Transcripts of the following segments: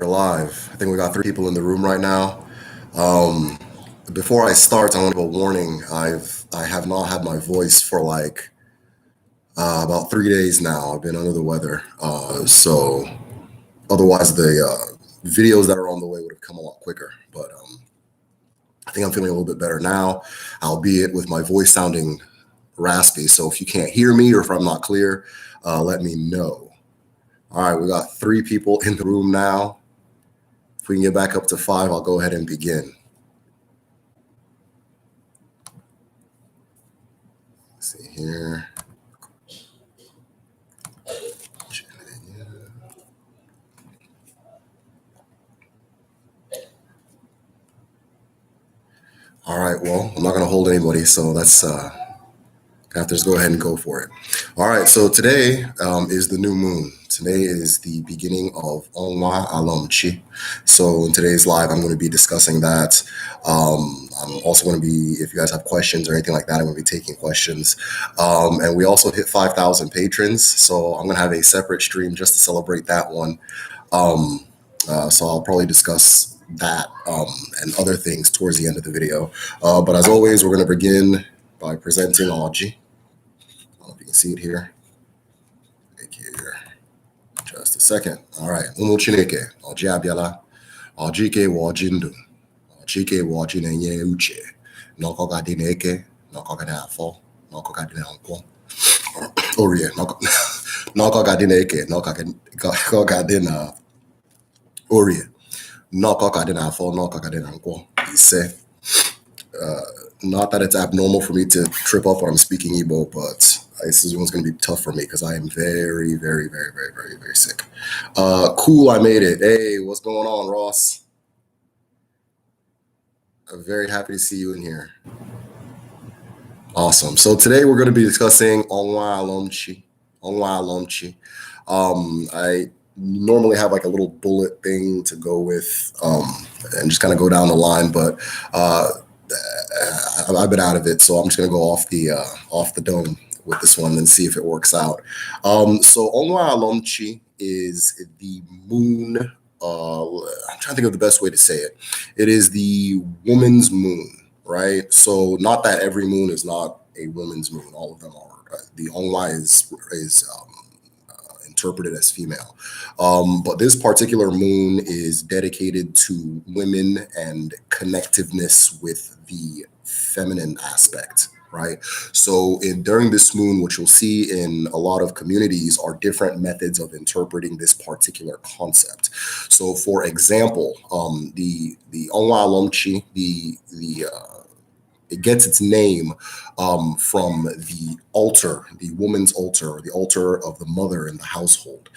We're live. I think we got 3 people in the room right now. Um, Before I start, I want to give a warning. I have not had my voice for like about 3 days now. I've been under the weather, so otherwise the videos that are on the way would have come a lot quicker. But I think I'm feeling a little bit better now, albeit with my voice sounding raspy. So if you can't hear me or if I'm not clear, let me know. All right, we got 3 people in the room now. If we can get back up to 5, I'll go ahead and begin. Let's see here. All right, well, I'm not going to hold anybody, so let's have to just go ahead and go for it. All right, so today is the new moon. Today is the beginning of Onwa Alom Chi. So in today's live, I'm going to be discussing that. I'm also going to be, if you guys have questions or anything like that, I'm going to be taking questions. And we also hit 5,000 patrons, so I'm going to have a separate stream just to celebrate that one. So I'll probably discuss that and other things towards the end of the video. But as always, we're going to begin by presenting Aji. I don't know if you can see it here. Right here. Just a second. All right. Umu Chineke, Aji Abiala, Aji ke wajindu, Aji ke wajinenye uche, Noko gadineke, Noko gadafo, Noko gadinanko, Orie, Noko gadineke, Noko gadina, Orie, Noko gadinafo, Noko gadinanko. He said, not that it's abnormal for me to trip up when I'm speaking Igbo, but this is one's going to be tough for me because I am very, very, very, very, very, very sick. Cool, I made it. Hey, what's going on, Ross? I'm very happy to see you in here. Awesome. So today we're going to be discussing Onwa Alom Chi. Onwa Alom Chi. I normally have like a little bullet thing to go with and just kind of go down the line, but I've been out of it, so I'm just going to go off the dome with this one and see if it works out. So Onwa Alom Chi is the moon. I'm trying to think of the best way to say it. It is the woman's moon, right? So not that every moon is not a woman's moon. All of them are. The Onwa is interpreted as female. But this particular moon is dedicated to women and connectiveness with the feminine aspect, right? So during this moon, what you'll see in a lot of communities are different methods of interpreting this particular concept. So for example, the Onwa Alom Chi, it gets its name from the altar, the woman's altar, or the altar of the mother in the household.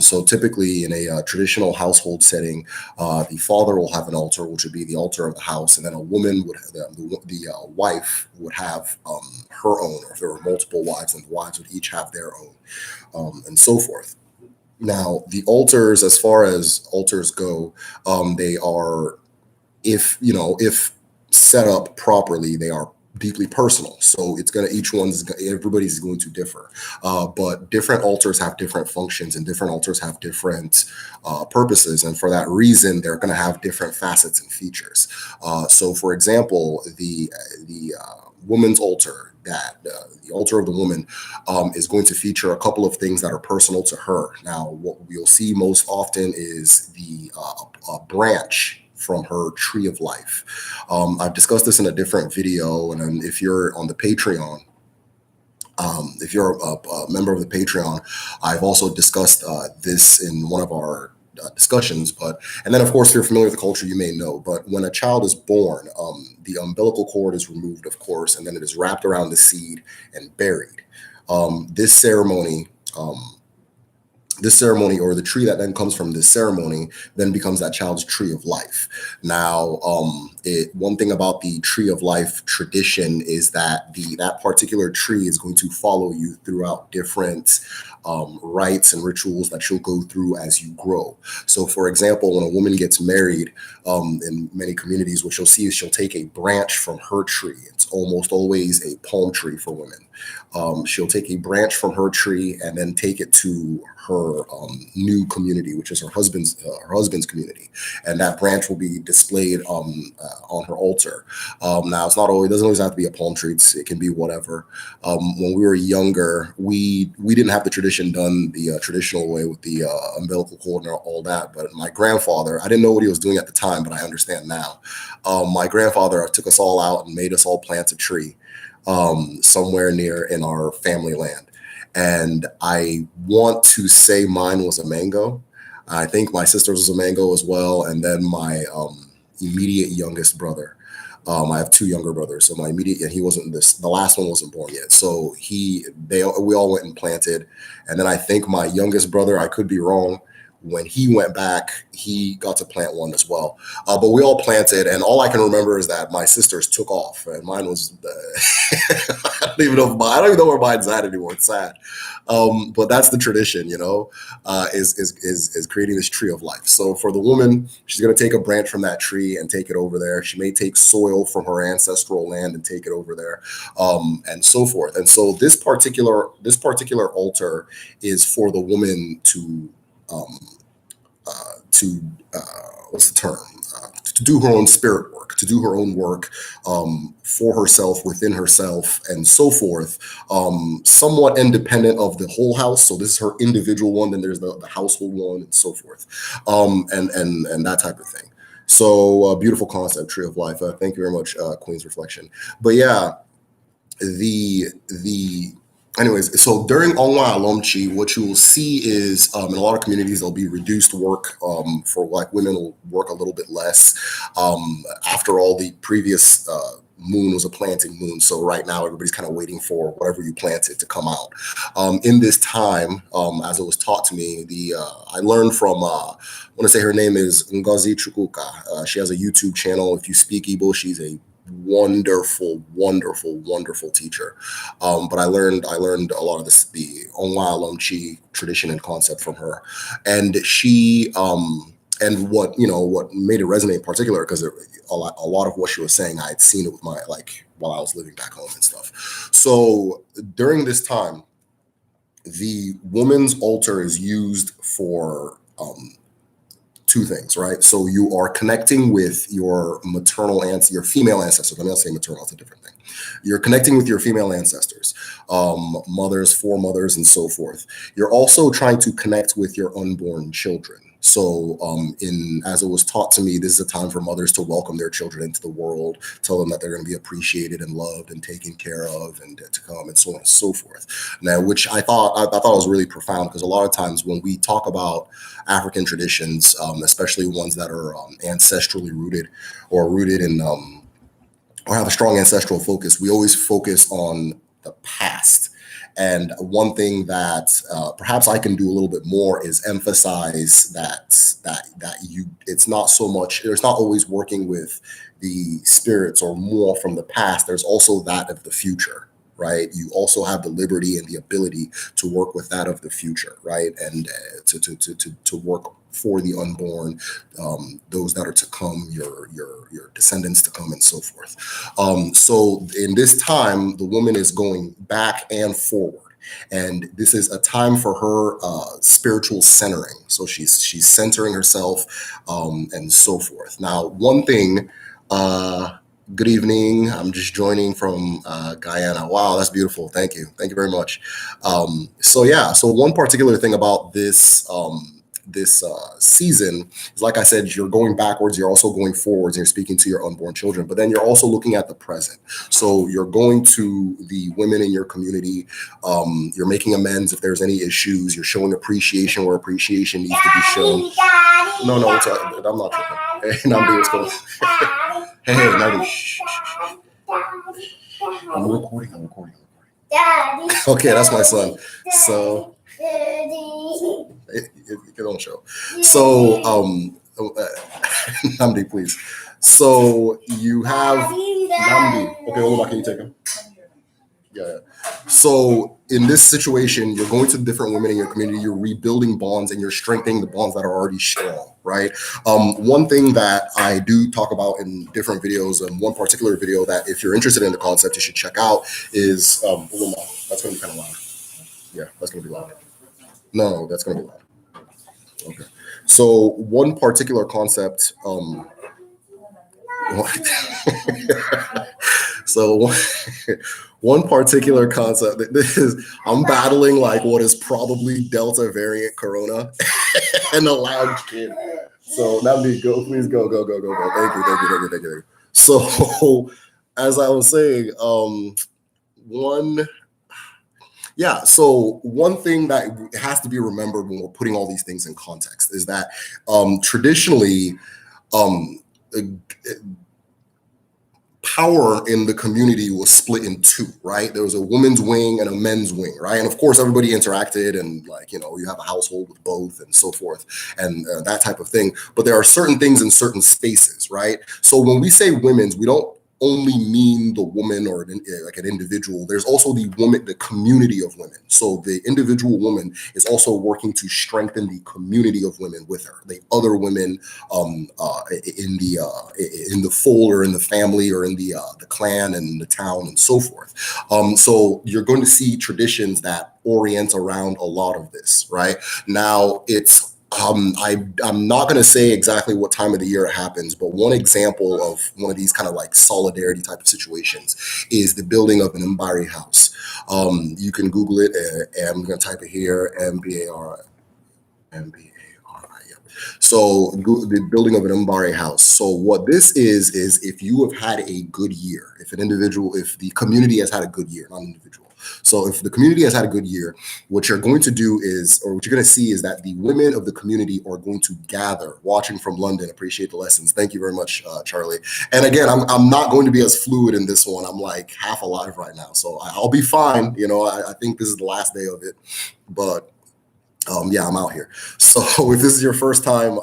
So typically in a traditional household setting, the father will have an altar, which would be the altar of the house, and then a woman would, the wife would have her own, or if there were multiple wives, then the wives would each have their own, and so forth. Now, the altars, as far as altars go, they are, if set up properly, they are deeply personal. So it's going to, everybody's going to differ. But different altars have different functions and different altars have different purposes. And for that reason, they're going to have different facets and features. So for example, the woman's altar, the altar of the woman is going to feature a couple of things that are personal to her. Now, what you'll see most often is the branch from her tree of life. I've discussed this in a different video, and if you're on the Patreon, if you're a member of the Patreon, I've also discussed this in one of our discussions. And then of course, if you're familiar with the culture, you may know, but when a child is born, the umbilical cord is removed, of course, and then it is wrapped around the seed and buried. This ceremony, or the tree that then comes from this ceremony then becomes that child's tree of life. Now, one thing about the tree of life tradition is that that particular tree is going to follow you throughout different rites and rituals that you'll go through as you grow. So for example, when a woman gets married, in many communities, what you'll see is she'll take a branch from her tree. It's almost always a palm tree for women. She'll take a branch from her tree and then take it to her new community, which is her husband's community, and that branch will be displayed on her altar. Now, it's not always, it doesn't always have to be a palm tree. It can be whatever. When we were younger, we didn't have the tradition done the traditional way with the umbilical cord and all that. But my grandfather, I didn't know what he was doing at the time, but I understand now. My grandfather took us all out and made us all plant a tree somewhere near in our family land. And I want to say mine was a mango. I think my sister's was a mango as well. And then my immediate youngest brother. I have two younger brothers, so my immediate, and he wasn't this. The last one wasn't born yet, so we all went and planted, and then I think my youngest brother, I could be wrong, when he went back, he got to plant one as well. But we all planted, and all I can remember is that my sisters took off, and mine was. I don't even know where mine's at anymore. It's sad, but that's the tradition, is creating this tree of life. So for the woman, she's going to take a branch from that tree and take it over there. She may take soil from her ancestral land and take it over there, and so forth. And so this particular altar is for the woman to what's the term? To do her own spirit work, to do her own work for herself, within herself, and so forth, somewhat independent of the whole house. So this is her individual one, then there's the household one, and so forth, and that type of thing. So beautiful concept, tree of life. Thank you very much, Queen's Reflection. But yeah, anyways, so during Onwa Alom Chi, what you will see is in a lot of communities, there'll be reduced work for like women will work a little bit less. After all, the previous moon was a planting moon. So right now, everybody's kind of waiting for whatever you planted to come out. In this time, as it was taught to me, I learned from, I want to say her name is Ngozi Chukwuka. She has a YouTube channel. If you speak Igbo, she's a wonderful teacher. But I learned a lot of the Onwa Alom Chi tradition and concept from her. And she and what made it resonate in particular, because a lot of what she was saying, I had seen it with my, like, while I was living back home and stuff. So during this time, the woman's altar is used for two things, right? So you are connecting with your your female ancestors. Let me not say maternal, it's a different thing. You're connecting with your female ancestors, mothers, foremothers, and so forth. You're also trying to connect with your unborn children. So as it was taught to me, this is a time for mothers to welcome their children into the world, tell them that they're going to be appreciated and loved and taken care of, and to come, and so on and so forth. Now, which I thought was really profound, because a lot of times when we talk about African traditions, especially ones that are ancestrally rooted, or rooted in or have a strong ancestral focus, we always focus on the past. And one thing that perhaps I can do a little bit more is emphasize that it's not so much, it's not always working with the spirits or more from the past. There's also that of the future, right? You also have the liberty and the ability to work with that of the future, right? And to work for the unborn, those that are to come, your descendants to come, and so forth. So in this time, the woman is going back and forward, and this is a time for her spiritual centering. So she's centering herself, and so forth. Now, one thing. Good evening. I'm just joining from Guyana. Wow, that's beautiful. Thank you. Thank you very much. So one particular thing about this season is, like I said, you're going backwards, you're also going forwards, and you're speaking to your unborn children, but then you're also looking at the present. So you're going to the women in your community, you're making amends if there's any issues, you're showing appreciation where appreciation needs to be shown. No, I'm not tripping. Hey, Namdi, what's going on? Hey, Namdi, shh. I'm recording. Okay, that's my son. So it don't show. So Namdi, please. So you have Namdi. Okay, hold on, can you take him? Yeah. So in this situation, you're going to different women in your community, you're rebuilding bonds and you're strengthening the bonds that are already strong, right? One thing that I do talk about in different videos, and one particular video that if you're interested in the concept, you should check out is, that's going to be kind of loud. Yeah, that's going to be loud. No, that's going to be loud. Okay. So one particular concept, so one particular concept, this is, I'm battling like what is probably Delta variant Corona and a loud kid. So Namdi, go, please go. Thank you. So as I was saying, one yeah. So one thing that has to be remembered when we're putting all these things in context is that traditionally, um, power in the community was split in two, right? There was a women's wing and a men's wing, right? And of course, everybody interacted, and like, you know, you have a household with both and so forth, and that type of thing. But there are certain things in certain spaces, right? So when we say women's, we don't only mean the woman or like an individual. There's also the woman, the community of women. So the individual woman is also working to strengthen the community of women with her, the other women in the fold or in the family or in the clan and the town and so forth. So you're going to see traditions that orient around a lot of this, right? Now it's I'm not going to say exactly what time of the year it happens, but one example of one of these kind of like solidarity type of situations is the building of an Mbari house. You can Google it. I'm going to type it here, MBARI. Yeah. So the building of an Mbari house. So what this is if you have had a good year, if the community has had a good year, not an individual. So if the community has had a good year, what you're going to do is, or what you're going to see is that the women of the community are going to gather, watching from London. Appreciate the lessons. Thank you very much, Charlie. And again, I'm not going to be as fluid in this one. I'm like half alive right now, so I'll be fine. You know, I think this is the last day of it, but yeah, I'm out here. So if this is your first time,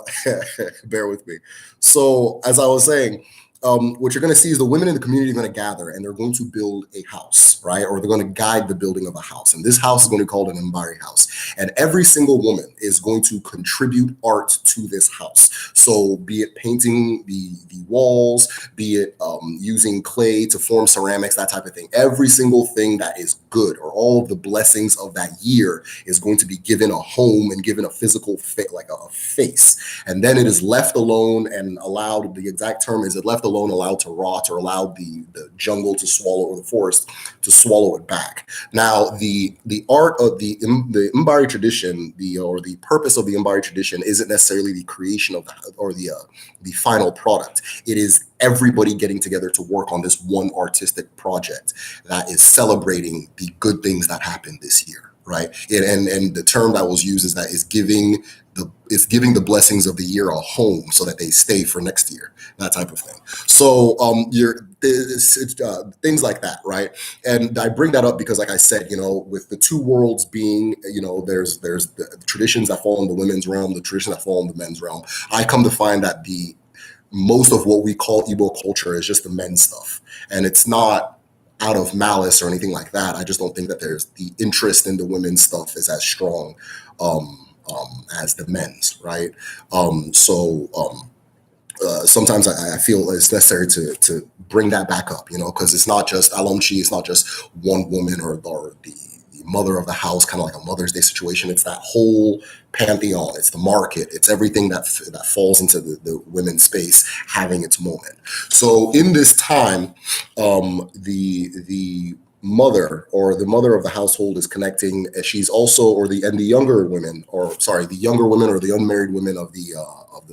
bear with me. So as I was saying, what you're going to see is the women in the community are going to gather and they're going to build a house, right? Or they're going to guide the building of a house. And this house is going to be called an Mbari house. And every single woman is going to contribute art to this house. So be it painting the walls, be it using clay to form ceramics, that type of thing. Every single thing that is good, or all of the blessings of that year, is going to be given a home and given a physical like a face. And then it is left alone and allowed, the exact term is, it left alone, allowed to rot, or allowed the jungle to swallow, or the forest to swallow it back. Now, the art of the Mbari tradition, or the purpose of the Mbari tradition, isn't necessarily the creation of the final product. It is everybody getting together to work on this one artistic project that is celebrating the good things that happened this year, right? And the term that was used is giving the blessings of the year a home so that they stay for next year, that type of thing. So things like that, right? And I bring that up because, like I said, you know, with the two worlds being, you know, there's the traditions that fall in the women's realm, the traditions that fall in the men's realm. I come to find that most of what we call Igbo culture is just the men's stuff, and it's not out of malice or anything like that. I just don't think that there's the interest in the women's stuff is as strong as the men's, right? Sometimes I feel it's necessary to bring that back up, you know, because it's not just Alom Chi, it's not just one woman or the mother of the house, kind of like a Mother's Day situation. It's that whole pantheon. It's the market. It's everything that falls into the women's space having its moment. So in this time, the mother, or the mother of the household, is connecting. She's also, or the younger women, or sorry, the younger women or the unmarried women of the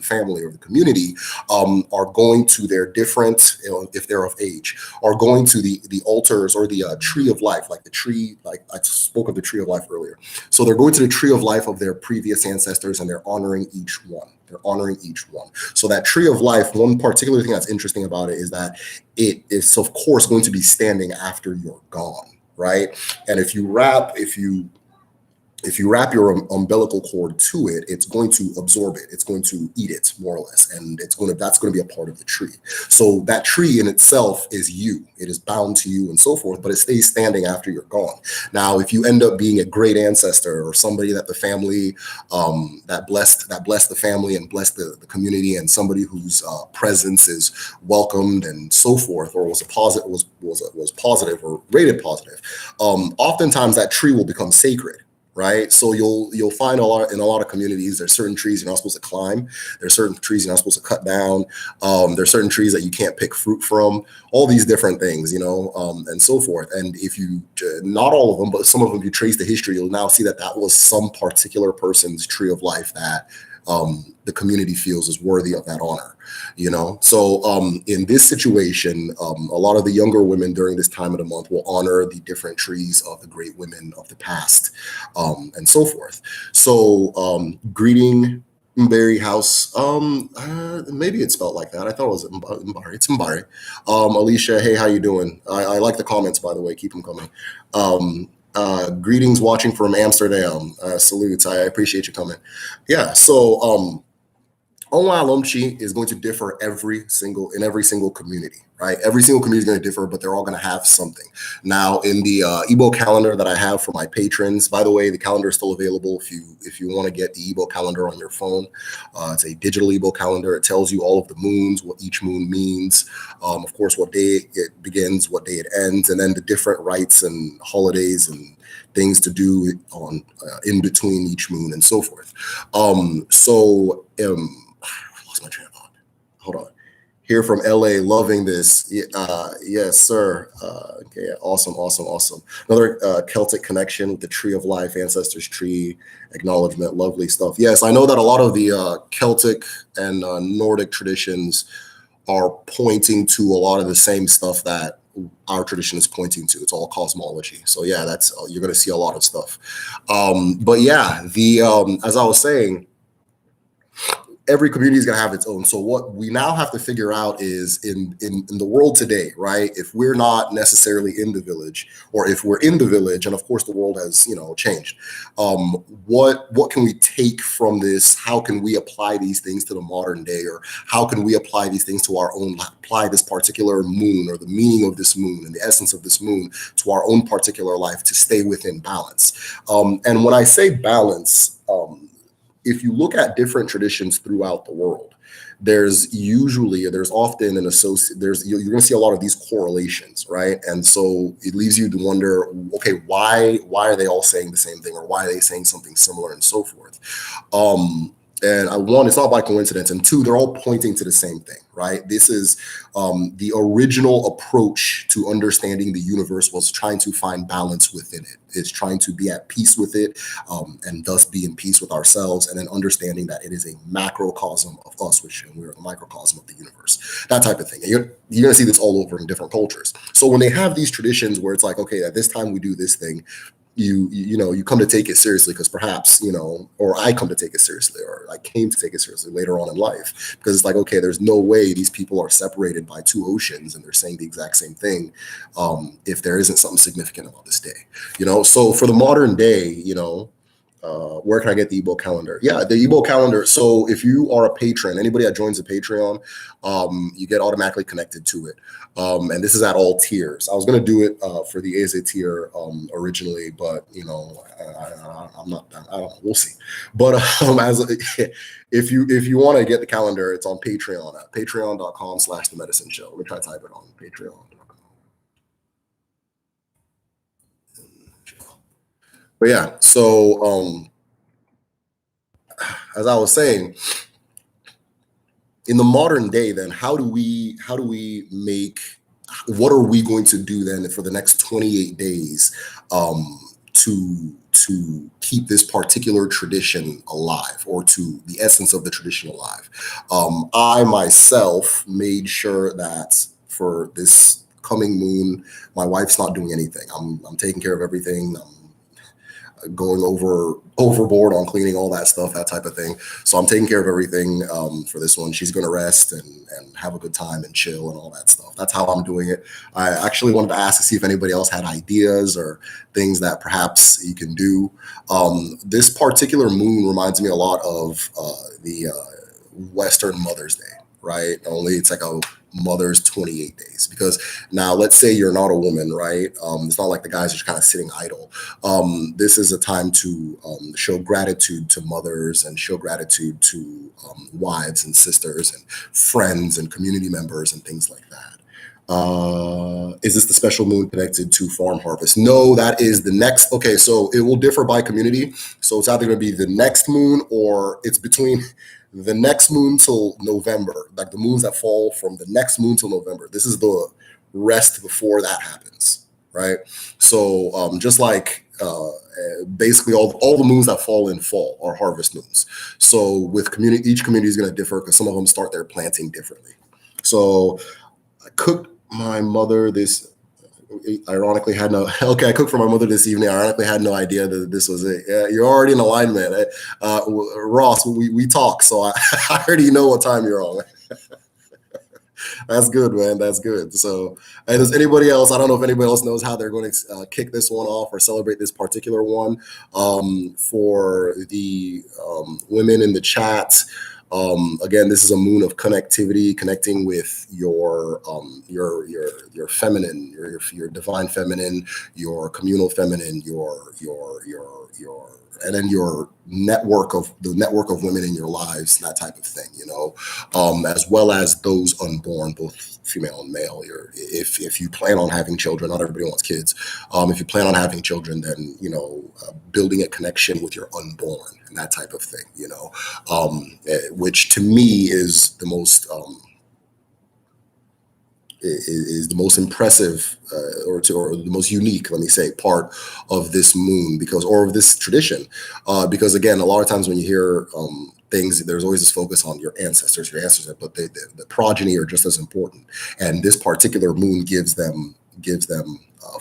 family or the community, are going to their different, you know, if they're of age, are going to the altars or the tree of life, like the tree, like I spoke of the tree of life earlier. So they're going to the tree of life of their previous ancestors, and they're honoring each one. So that tree of life, one particular thing that's interesting about it is that it is, of course, going to be standing after you're gone, right? And if you if you wrap your umbilical cord to it, it's going to absorb it. It's going to eat it, more or less, and that's going to be a part of the tree. So that tree in itself is you. It is bound to you and so forth, but it stays standing after you're gone. Now, if you end up being a great ancestor or somebody that the family that blessed the family and blessed the community, and somebody whose presence is welcomed and so forth, or was a positive was positive or rated positive, oftentimes that tree will become sacred, right? So you'll find in a lot of communities, there's certain trees you're not supposed to climb. There's certain trees you're not supposed to cut down. There's certain trees that you can't pick fruit from. All these different things, and so forth. And if you, not all of them, but some of them, if you trace the history, you'll now see that was some particular person's tree of life that the community feels is worthy of that honor. So in this situation, a lot of the younger women during this time of the month will honor the different trees of the great women of the past, and so forth. So greeting Mbari House. Maybe it's spelled like that. I thought it was Mbari. It's Mbari. Alicia, hey, how you doing? I like the comments, by the way. Keep them coming. Greetings watching from Amsterdam. Salutes. I appreciate you coming. Yeah. So Onwa Alom Chi is going to differ in every single community, right? Every single community is going to differ, but they're all going to have something. Now, in the Igbo calendar that I have for my patrons, by the way, the calendar is still available if you want to get the Igbo calendar on your phone. It's a digital Igbo calendar. It tells you all of the moons, what each moon means, of course, what day it begins, what day it ends, and then the different rites and holidays and things to do on in between each moon and so forth. I lost my train of thought. Hold on. Here from LA, loving this. Yes, sir. Okay, awesome. Another Celtic connection with the Tree of Life, Ancestors Tree, acknowledgement, lovely stuff. Yes, I know that a lot of the Celtic and Nordic traditions are pointing to a lot of the same stuff that our tradition is pointing to. It's all cosmology. So yeah, you're going to see a lot of stuff. But yeah, as I was saying, every community is going to have its own. So what we now have to figure out is in the world today, right? If we're not necessarily in the village, or if we're in the village, and of course the world has, changed, what can we take from this? How can we apply these things to the modern day? Or how can we apply these things to apply this particular moon, or the meaning of this moon and the essence of this moon to our own particular life to stay within balance? And when I say balance, if you look at different traditions throughout the world, there's often you're going to see a lot of these correlations, right? And so it leaves you to wonder, okay, why are they all saying the same thing, or why are they saying something similar and so forth? And one, it's not by coincidence, and two, they're all pointing to the same thing, right? This is the original approach to understanding the universe was trying to find balance within it. It's trying to be at peace with it, and thus be in peace with ourselves, and then understanding that it is a macrocosm of us, we're the microcosm of the universe, that type of thing. And you're going to see this all over in different cultures. So when they have these traditions where it's like, okay, at this time we do this thing, you come to take it seriously because perhaps, or I come to take it seriously, or I came to take it seriously later on in life, because it's like, okay, there's no way these people are separated by two oceans and they're saying the exact same thing, if there isn't something significant about this day, so for the modern day, where can I get the Igbo calendar? Yeah, the Igbo calendar. So if you are a patron, anybody that joins the Patreon, you get automatically connected to it. And this is at all tiers. I was going to do it for the Eze tier originally, but I'm not. I don't know. We'll see. But if you want to get the calendar, it's on Patreon at patreon.com/The Medicine Show. Let me try to type it on Patreon. But yeah, so as I was saying, in the modern day, then how do we what are we going to do then for the next 28 days to keep this particular tradition alive, or to the essence of the tradition alive? I myself made sure that for this coming moon, my wife's not doing anything. I'm taking care of everything. going overboard on cleaning, all that stuff, that type of thing. So I'm taking care of everything for this one. She's going to rest and have a good time and chill and all that stuff. That's how I'm doing it. I actually wanted to ask to see if anybody else had ideas or things that perhaps you can do. This particular moon reminds me a lot of the Western Mother's Day, right? Only it's like a mother's 28 days, because now let's say you're not a woman, right? It's not like the guys are just kind of sitting idle. This is a time to show gratitude to mothers and show gratitude to wives and sisters and friends and community members and things like that. Is this the special moon connected to farm harvest? No, that is the next. Okay, so it will differ by community. So it's either going to be the next moon or it's between the next moon till November, like the moons that fall from the next moon till November. This is the rest before that happens, right? So just like basically all the moons that fall in fall are harvest moons. So with community, each community is going to differ because some of them start their planting differently. So I cooked my mother this. Ironically, had no. Okay, I cooked for my mother this evening. I ironically had no idea that this was it. Yeah, you're already in alignment, Ross. We talk, so I already know what time you're on. That's good, man. That's good. So, and does anybody else? I don't know if anybody else knows how they're going to kick this one off or celebrate this particular one. For the women in the chat. Again, this is a moon of connectivity, connecting with your feminine, your divine feminine, your communal feminine, your and then your network of women in your lives, that type of thing, as well as those unborn, both female and male. If you plan on having children, not everybody wants kids. If you plan on having children, then building a connection with your unborn and that type of thing, which to me is the most is the most impressive or the most unique, let me say, part of this moon, or of this tradition, because again, a lot of times when you hear things, there's always this focus on your ancestors, but the progeny are just as important, and this particular moon gives them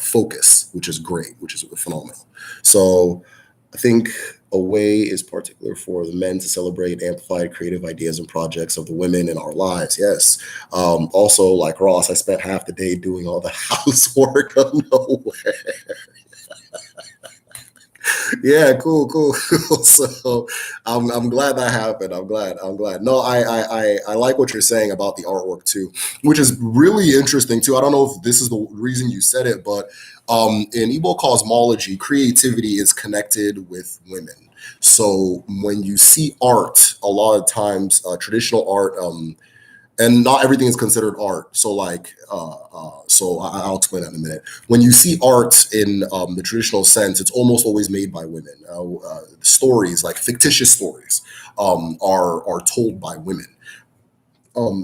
focus, which is great, which is phenomenal. So I think a way is particular for the men to celebrate amplified creative ideas and projects of the women in our lives. Yes. Also, like Ross, I spent half the day doing all the housework. No way. Yeah, cool. So I'm glad that happened. I'm glad. No, I like what you're saying about the artwork too, which is really interesting too. I don't know if this is the reason you said it, but in Igbo cosmology, creativity is connected with women. So when you see art, a lot of times traditional art, and not everything is considered art. So I'll explain that in a minute. When you see art in the traditional sense, it's almost always made by women. Stories, like fictitious stories, are told by women.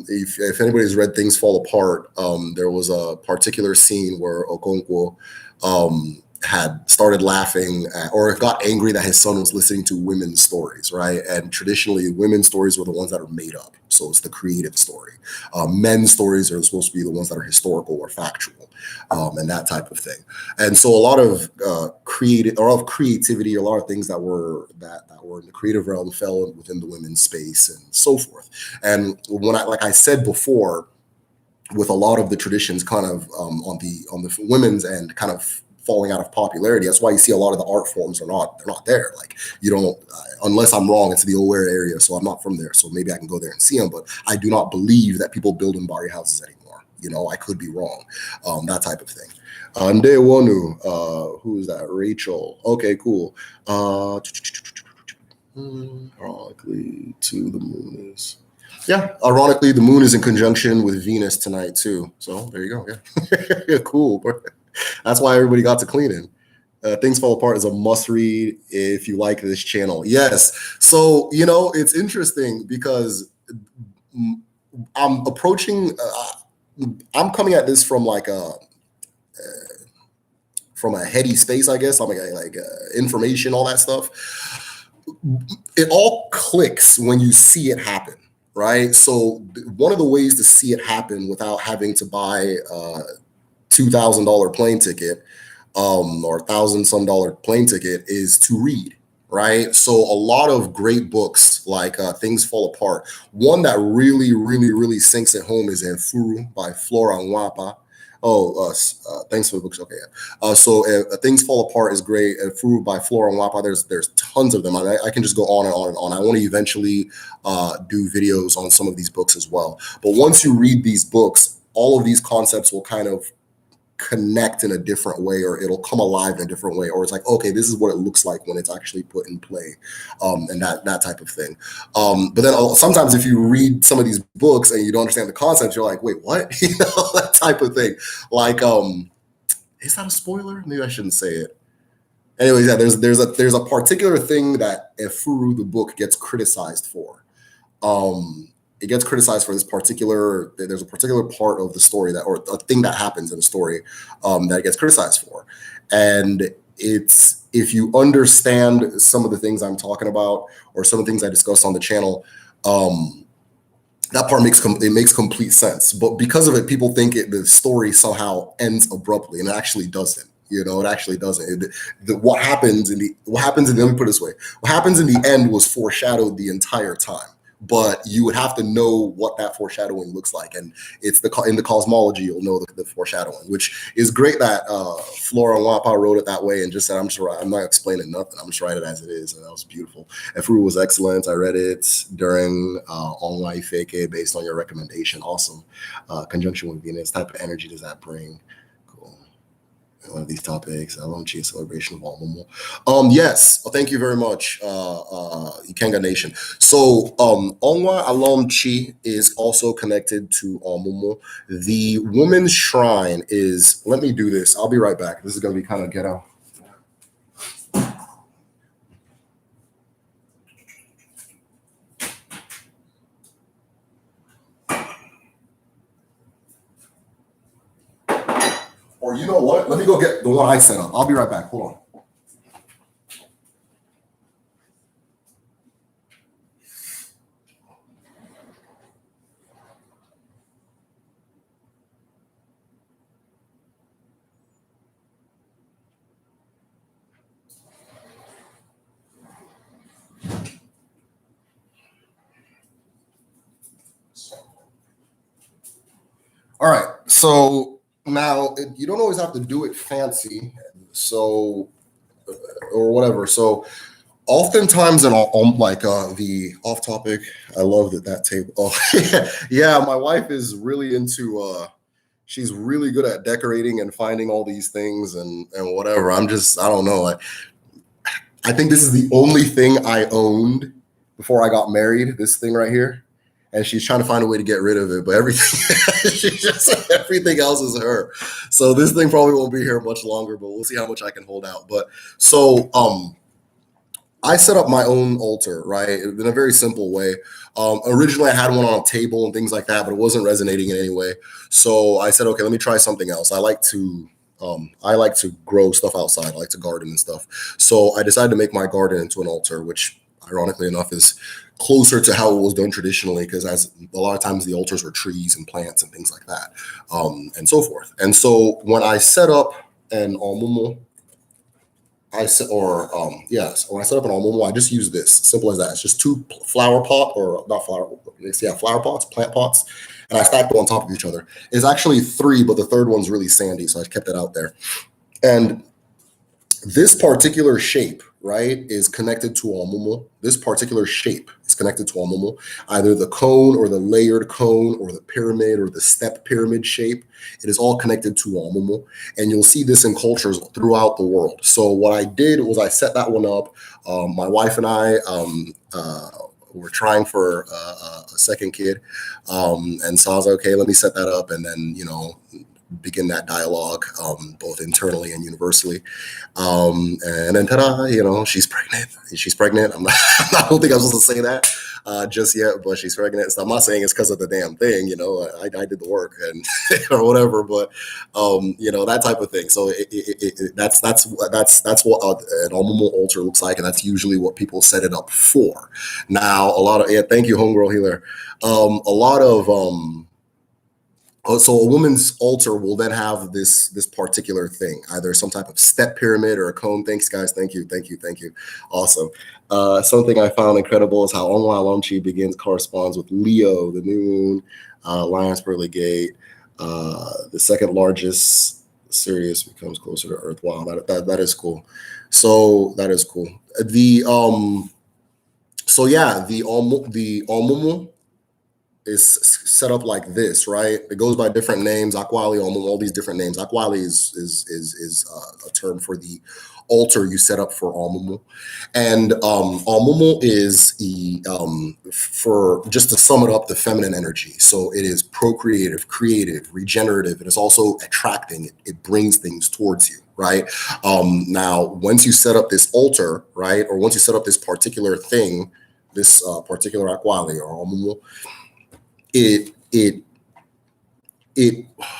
If anybody's read Things Fall Apart, there was a particular scene where Okonkwo had started laughing or got angry that his son was listening to women's stories, right? And traditionally, women's stories were the ones that are made up. So it's the creative story. Men's stories are supposed to be the ones that are historical or factual, and that type of thing. And so a lot of creativity, a lot of things that were in the creative realm fell within the women's space and so forth. And like I said before, with a lot of the traditions kind of on the women's end kind of falling out of popularity. That's why you see a lot of the art forms they're not there. Like, you don't, unless I'm wrong, it's the Owerri area, so I'm not from there, so maybe I can go there and see them, but I do not believe that people build in Bari houses anymore. I could be wrong. That type of thing. Ndewonu, who is that? Rachel. Okay, cool. Ironically, the moon is. Yeah, ironically, the moon is in conjunction with Venus tonight too. So there you go. Yeah, cool. That's why everybody got to cleaning. Things Fall Apart is a must read if you like this channel. Yes. So it's interesting because I'm approaching. I'm coming at this from like from a heady space, I guess. I'm like information, all that stuff. It all clicks when you see it happen. Right. So one of the ways to see it happen without having to buy $2,000 plane ticket or $1,000 plane ticket is to read, right? So a lot of great books like Things Fall Apart. One that really, really, really sinks at home is Furu by Flora Nwapa. Oh, thanks for the books. Okay, yeah. Things Fall Apart is great. Furu by Flora Nwapa. There's tons of them. I can just go on and on and on. I want to eventually do videos on some of these books as well. But once you read these books, all of these concepts will kind of connect in a different way, or it'll come alive in a different way, or it's like, okay, this is what it looks like when it's actually put in play, and that type of thing. But then sometimes if you read some of these books and you don't understand the concepts, you're like, wait, what? That type of thing. Like, is that a spoiler? Maybe I shouldn't say it. Anyways, yeah, there's a particular thing that Efuru the book gets criticized for. It gets criticized for this particular. There's a particular part of the story that, or a thing that happens in the story, that it gets criticized for, and it's, if you understand some of the things I'm talking about or some of the things I discussed on the channel, that part makes complete sense. But because of it, people think the story somehow ends abruptly, and it actually doesn't. It actually doesn't. What happens in the let me put it this way: what happens in the end was foreshadowed the entire time. But you would have to know what that foreshadowing looks like, and it's in the cosmology you'll know the foreshadowing, which is great that Flora Nwapa wrote it that way and just said, I'm not explaining nothing. I'm just writing it as it is, and that was beautiful. Efru was excellent. I read it during Onwa Alom based on your recommendation. Awesome. Conjunction with Venus. Type of energy does that bring? One of these topics, Alom Chi, celebration of Almomo. Yes, thank you very much, Ikenga Nation. So, Onwa Alom Chi is also connected to Almomo. The woman's shrine is, let me do this. I'll be right back. This is going to be kind of ghetto. Or you know what? Let me go get the one I set up. I'll be right back. Hold on. All right. So now you don't always have to do it fancy. So, or whatever. So oftentimes in the off topic, I love that table. Oh, yeah, my wife is really into she's really good at decorating and finding all these things and whatever. I don't know. I think this is the only thing I owned before I got married, this thing right here. And she's trying to find a way to get rid of it, but everything else is her. So this thing probably won't be here much longer, but we'll see how much I can hold out. But so I set up my own altar, right, in a very simple way. Originally, I had one on a table and things like that, but it wasn't resonating in any way. So I said, okay, let me try something else. I like to grow stuff outside. I like to garden and stuff. So I decided to make my garden into an altar, which ironically enough is closer to how it was done traditionally, because as a lot of times the altars were trees and plants and things like that, and so forth. And so when I set up an almumo, when I set up an almumo, I just use this, simple as that. It's just two flower pots, plant pots, and I stacked them on top of each other. It's actually three, but the third one's really sandy, so I kept it out there. And this particular shape, right, is connected to Almumu. This particular shape is connected to Almumu. Either the cone or the layered cone or the pyramid or the step pyramid shape. It is all connected to Almumu. And you'll see this in cultures throughout the world. So what I did was I set that one up. My wife and I were trying for a second kid. And so I was like, okay, let me set that up. And then, begin that dialogue, both internally and universally. And then ta-da, she's pregnant. I don't think I'm supposed to say that just yet, but she's pregnant. So I'm not saying it's because of the damn thing, I did the work and or whatever, but that type of thing. So that's what an almumo altar looks like, and that's usually what people set it up for. Now, thank you, homegirl healer. A lot of So a woman's altar will then have this particular thing, either some type of step pyramid or a cone. Thanks, guys. Thank you, thank you, thank you. Awesome. Something I found incredible is how Onwa Alom Chi begins corresponds with Leo, the new moon, Lion's Pearly Gate, the second largest Sirius becomes closer to Earth. Wow, that is cool. So that is cool. The so yeah, the Omumu is set up like this, right? It goes by different names, Akwali, all these different names. Akwali is a term for the altar you set up for Omumu. And Omumu is for, just to sum it up, the feminine energy. So it is procreative, creative, regenerative. It is also attracting. It brings things towards you, right? Now, once you set up this altar, right, or once you set up this particular thing, this particular Akwali or Omumu, it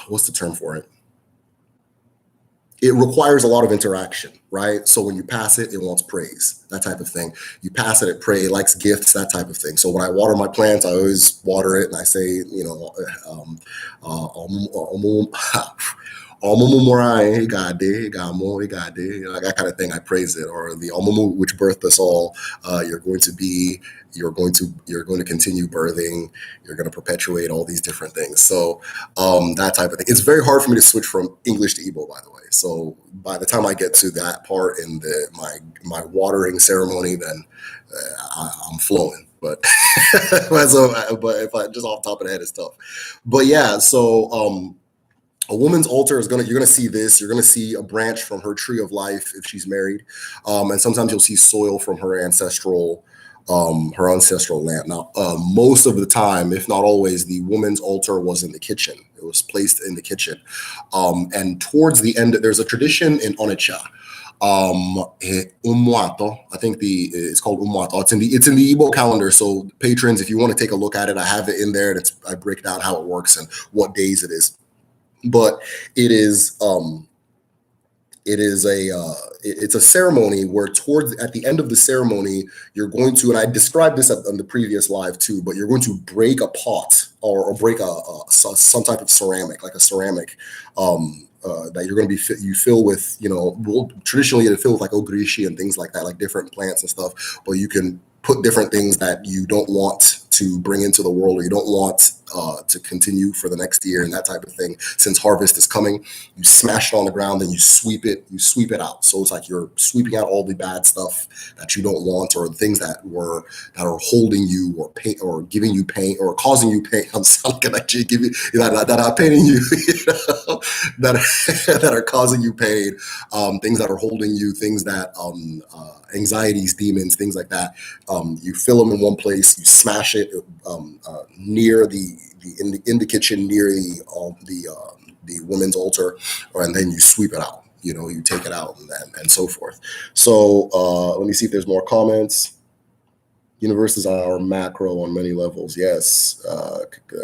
what's the term for it? It requires a lot of interaction, right? So when you pass it, it wants praise, that type of thing. You pass it, it likes gifts, that type of thing. So when I water my plants, I always water it and I say, you know, that kind of thing. I praise it, or the Omumu which birthed us all. You're going to continue birthing. You're going to perpetuate all these different things. So that type of thing. It's very hard for me to switch from English to Igbo, by the way. So by the time I get to that part in my watering ceremony, then I'm flowing. But but if I just off the top of the head, it's tough. But yeah, so a woman's altar is you're gonna see this. You're gonna see a branch from her tree of life if she's married, and sometimes you'll see soil from her ancestral land. Now, most of the time, if not always, the woman's altar was in the kitchen. It was placed in the kitchen, and towards the end, there's a tradition in Onitsha. Umwato. I think it's called Umwato. It's in the Igbo calendar. So patrons, if you want to take a look at it, I have it in there. I break down how it works and what days it is. But it's a ceremony where at the end of the ceremony, you're going to, and I described this on the previous live too, but you're going to break a pot or break some type of ceramic, like a ceramic that you're going to you fill with, traditionally you fill with like ogrishi and things like that, like different plants and stuff, but you can put different things that you don't want to bring into the world, or you don't want to continue for the next year and that type of thing. Since harvest is coming, you smash it on the ground and you sweep it out. So it's like you're sweeping out all the bad stuff that you don't want, or things that are holding you or pain or giving you pain or causing you pain. I'm sounding like I give you that are paining you, that are causing you pain, things that are holding you, things that anxieties, demons, things like that. You fill them in one place, you smash it near in the kitchen near the women's altar, and then you sweep it out. You take it out and so forth. So let me see if there's more comments. Universes are macro on many levels. Yes.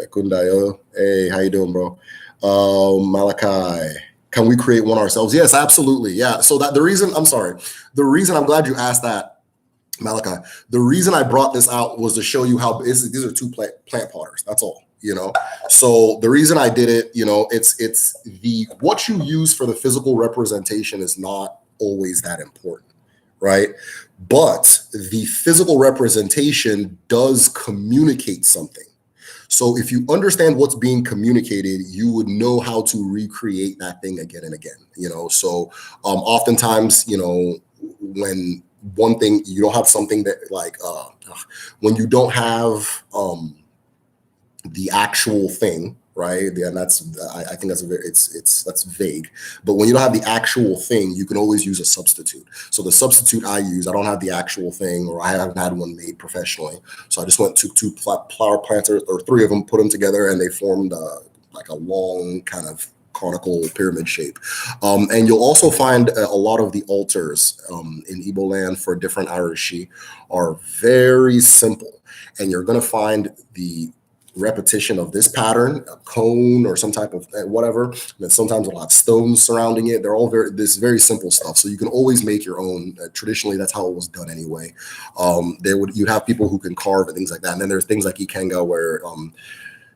Kundayo. Hey, how you doing, bro? Malachi. Can we create one ourselves? Yes, absolutely. Yeah. So the reason I'm glad you asked that, Malachi. The reason I brought this out was to show you how these are two plant potters. That's all. So the reason I did it, it's what you use for the physical representation is not always that important, right? But the physical representation does communicate something. So if you understand what's being communicated, you would know how to recreate that thing again and again. So oftentimes, when one thing, you don't have something that when you don't have the actual thing, right? And I think that's vague. But when you don't have the actual thing, you can always use a substitute. So the substitute I don't have the actual thing, or I haven't had one made professionally. So I just went to two flower plants, or three of them, put them together, and they formed like a long kind of conical pyramid shape. And you'll also find a lot of the altars in Igbo land for different Arishi are very simple. And you're going to find the repetition of this pattern, a cone or some type of whatever. And then sometimes it'll have stones surrounding it. They're all very simple stuff. So you can always make your own. Traditionally, that's how it was done anyway. You'd have people who can carve and things like that. And then there's things like Ikenga where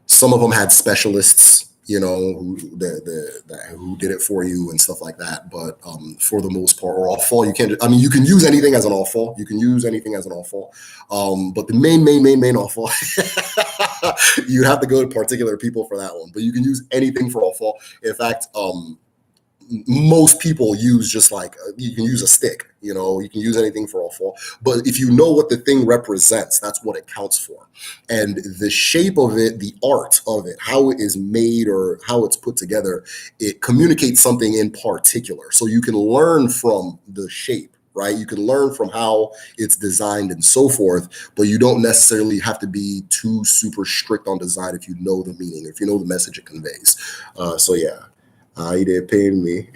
some of them had specialists who did it for you and stuff like that. But for the most part, or off fall, you can't. I mean, you can use anything as an off fall. You can use anything as an off fall. But the main off fall, you have to go to particular people for that one. But you can use anything for off fall. In fact, most people use just like you can use a stick, you can use anything for a fall, but if you know what the thing represents, that's what it counts for. And the shape of it, the art of it, how it is made or how it's put together, it communicates something in particular. So you can learn from the shape, right? You can learn from how it's designed and so forth, but you don't necessarily have to be too super strict on design if you know the meaning, if you know the message it conveys. So yeah. You did pay me.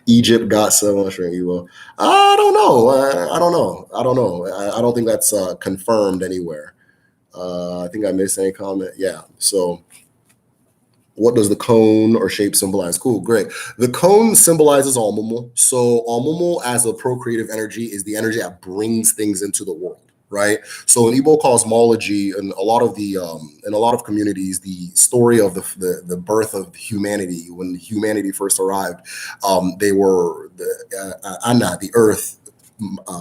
Egypt got so much from you. I don't know. I don't think that's confirmed anywhere. I think I missed any comment. Yeah. So, what does the cone or shape symbolize? Cool, great. The cone symbolizes Almumu. So, Almumu as a procreative energy is the energy that brings things into the world. Right. So in Igbo cosmology, and in a lot of communities, the story of the birth of humanity, when humanity first arrived, they were Anna, the earth,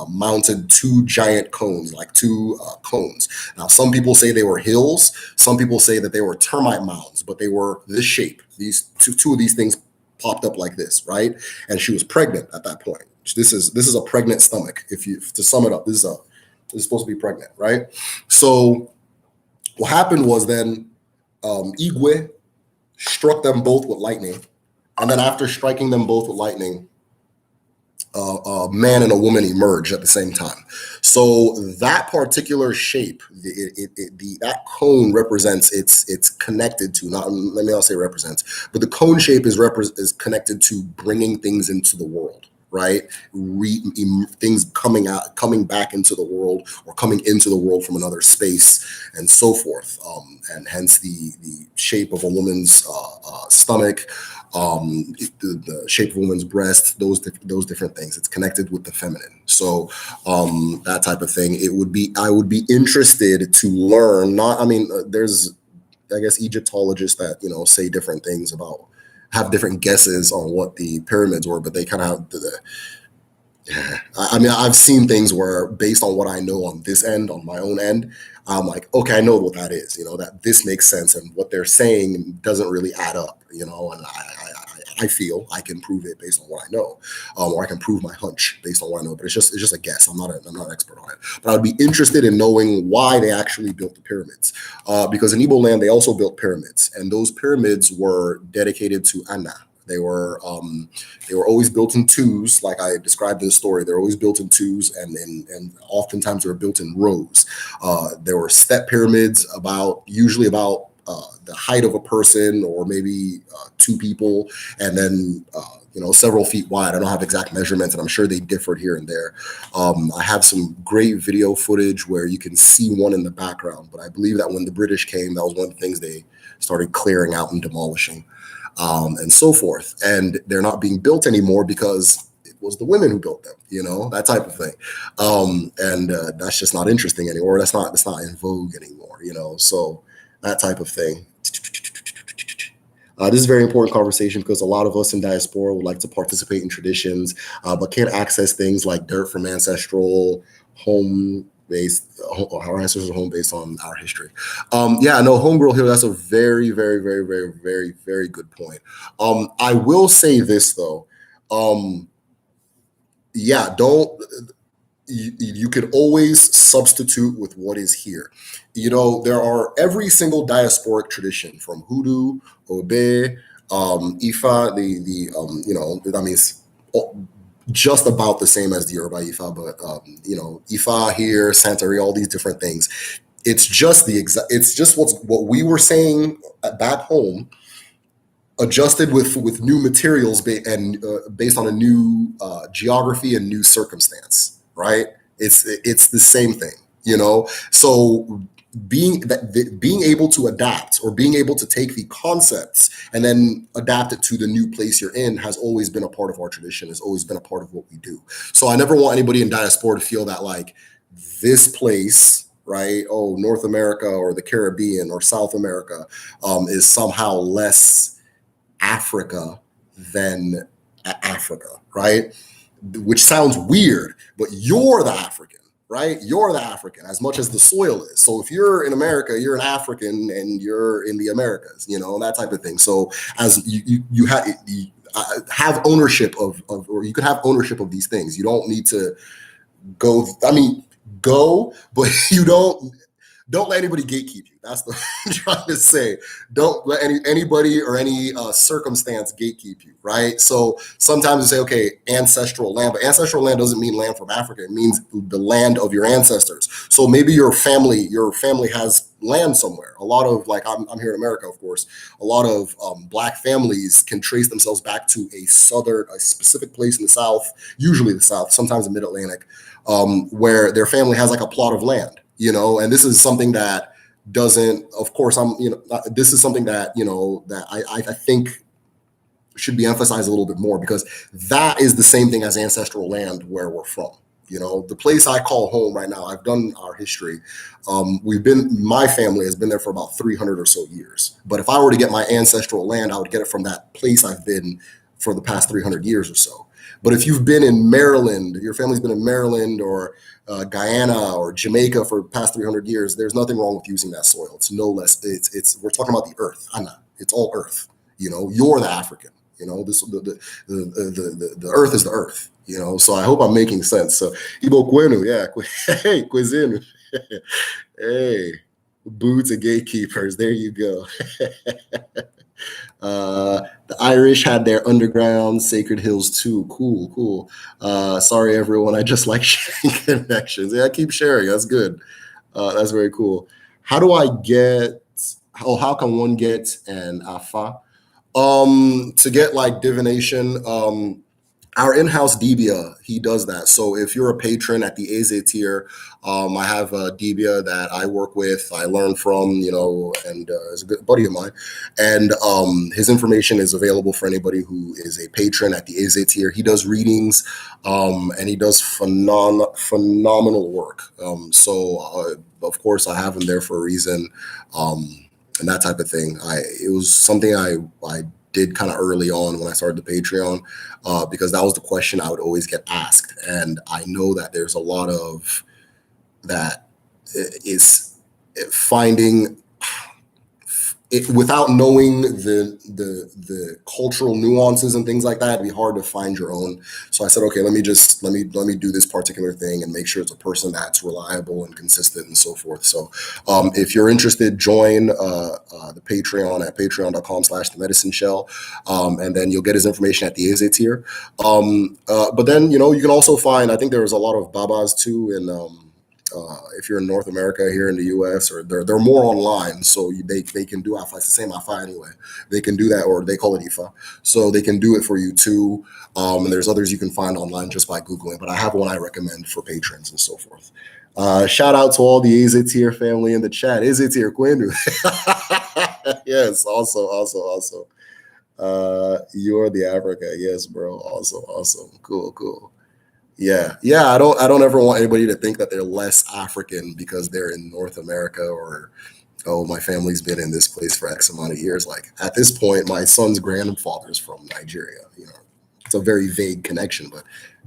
mounted two giant cones, like two cones. Now, some people say they were hills. Some people say that they were termite mounds, but they were this shape. These two of these things popped up like this, right? And she was pregnant at that point. This is a pregnant stomach. To sum it up, this is supposed to be pregnant, right? So what happened was then Igwe struck them both with lightning. And then after striking them both with lightning, a man and a woman emerge at the same time. So that particular shape, that cone represents, it's connected to, not, let me not say represents, but the cone shape is connected to bringing things into the world. Right, things coming back into the world, or coming into the world from another space, and so forth. And hence the shape of a woman's stomach, the shape of a woman's breast, those different things. It's connected with the feminine. So that type of thing. I would be interested to learn. There's, I guess, Egyptologists that say different things about, have different guesses on what the pyramids were, but they kind of I've seen things where, based on what I know on this end, on my own end, I'm like, okay, I know what that is, that this makes sense, and what they're saying doesn't really add up, and I feel I can prove it based on what I know, or I can prove my hunch based on what I know. But it's just a guess. I'm not an expert on it. But I'd be interested in knowing why they actually built the pyramids, because in Igbo land they also built pyramids, and those pyramids were dedicated to Anna. They were always built in twos, like I described in the story. They're always built in twos, and oftentimes they were built in rows. There were step pyramids usually about the height of a person, or maybe two people, and then several feet wide. I don't have exact measurements, and I'm sure they differed here and there. I have some great video footage where you can see one in the background, but I believe that when the British came, that was one of the things they started clearing out and demolishing, and so forth. And they're not being built anymore because it was the women who built them, that type of thing. And that's just not interesting anymore. That's not in vogue anymore, so that type of thing. This is a very important conversation, because a lot of us in diaspora would like to participate in traditions, but can't access things like dirt from ancestral home based. Our ancestors are home based on our history. Home grow here. That's a very, very, very, very, very, very good point. I will say this though. Don't. You could always substitute with what is here. There are every single diasporic tradition, from Hoodoo, Obe, Ifa, it's just about the same as the Yoruba Ifa, but Ifa here, Santeria, all these different things. It's just what we were saying back home, adjusted with new materials and based on a new geography and new circumstance. Right? It's the same thing, So being able to adapt, or being able to take the concepts and then adapt it to the new place you're in, has always been a part of our tradition, has always been a part of what we do. So I never want anybody in diaspora to feel that like this place right? Oh, North America or the Caribbean or South America is somehow less Africa than Africa, right? Which sounds weird, but you're the African, right? You're the African as much as the soil is. So if you're in America, you're an African and you're in the Americas, that type of thing. So as you have ownership of, or you can have ownership of these things. You don't need to go. I mean, go, but you don't let anybody gatekeep you. That's what I'm trying to say. Don't let anybody or any circumstance gatekeep you, right? So sometimes you say, okay, ancestral land, but ancestral land doesn't mean land from Africa. It means the land of your ancestors. So maybe your family has land somewhere. A lot of, like, I'm here in America, of course, a lot of Black families can trace themselves back to a specific place in the South, usually the South, sometimes the Mid-Atlantic, where their family has like a plot of land. And this is something that doesn't, of course, this is something that, that I think should be emphasized a little bit more, because that is the same thing as ancestral land where we're from. The place I call home right now, I've done our history. My family has been there for about 300 or so years. But if I were to get my ancestral land, I would get it from that place I've been for the past 300 years or so. But if you've been in Maryland, your family's been in Maryland or Guyana or Jamaica for the past 300 years, there's nothing wrong with using that soil. It's no less, we're talking about the earth. It's all earth. You're the African. The earth is the earth. So I hope I'm making sense. So Ibo Kwenu, yeah, hey, Kwezinu, hey, boots and gatekeepers. There you go. The Irish had their underground sacred hills too. Cool. Sorry, everyone. I just like sharing connections. Yeah, keep sharing. That's good. That's very cool. How can one get an afa? To get like divination, our in-house Debia, he does that. So if you're a patron at the Eze tier, I have a Debia that I work with, I learn from, and is a good buddy of mine. And his information is available for anybody who is a patron at the Eze tier. He does readings, and he does phenomenal work. Of course, I have him there for a reason, and that type of thing. It was something I did kind of early on when I started the Patreon, because that was the question I would always get asked. And I know that there's a lot of that is finding it without knowing the cultural nuances and things like that. It'd be hard to find your own. So I said, okay, let me do this particular thing and make sure it's a person that's reliable and consistent and so forth. So if you're interested, join the Patreon at patreon.com/themedicineshell, and then you'll get his information at the Eze tier. But then you can also find, I think there's a lot of Babas too in if you're in North America here in the US, or they're more online, so they can do Afa. It's the same Afa anyway. They can do that, or they call it Ifa. So they can do it for you too. And there's others you can find online just by Googling, but I have one I recommend for patrons and so forth. Shout out to all the Eze tier family in the chat. Eze tier Kwenu. Yes, also. You're the Africa. Yes, bro. Also awesome. Cool. Yeah. I don't ever want anybody to think that they're less African because they're in North America, or, oh, my family's been in this place for X amount of years. Like, at this point, my son's grandfather's from Nigeria. It's a very vague connection, but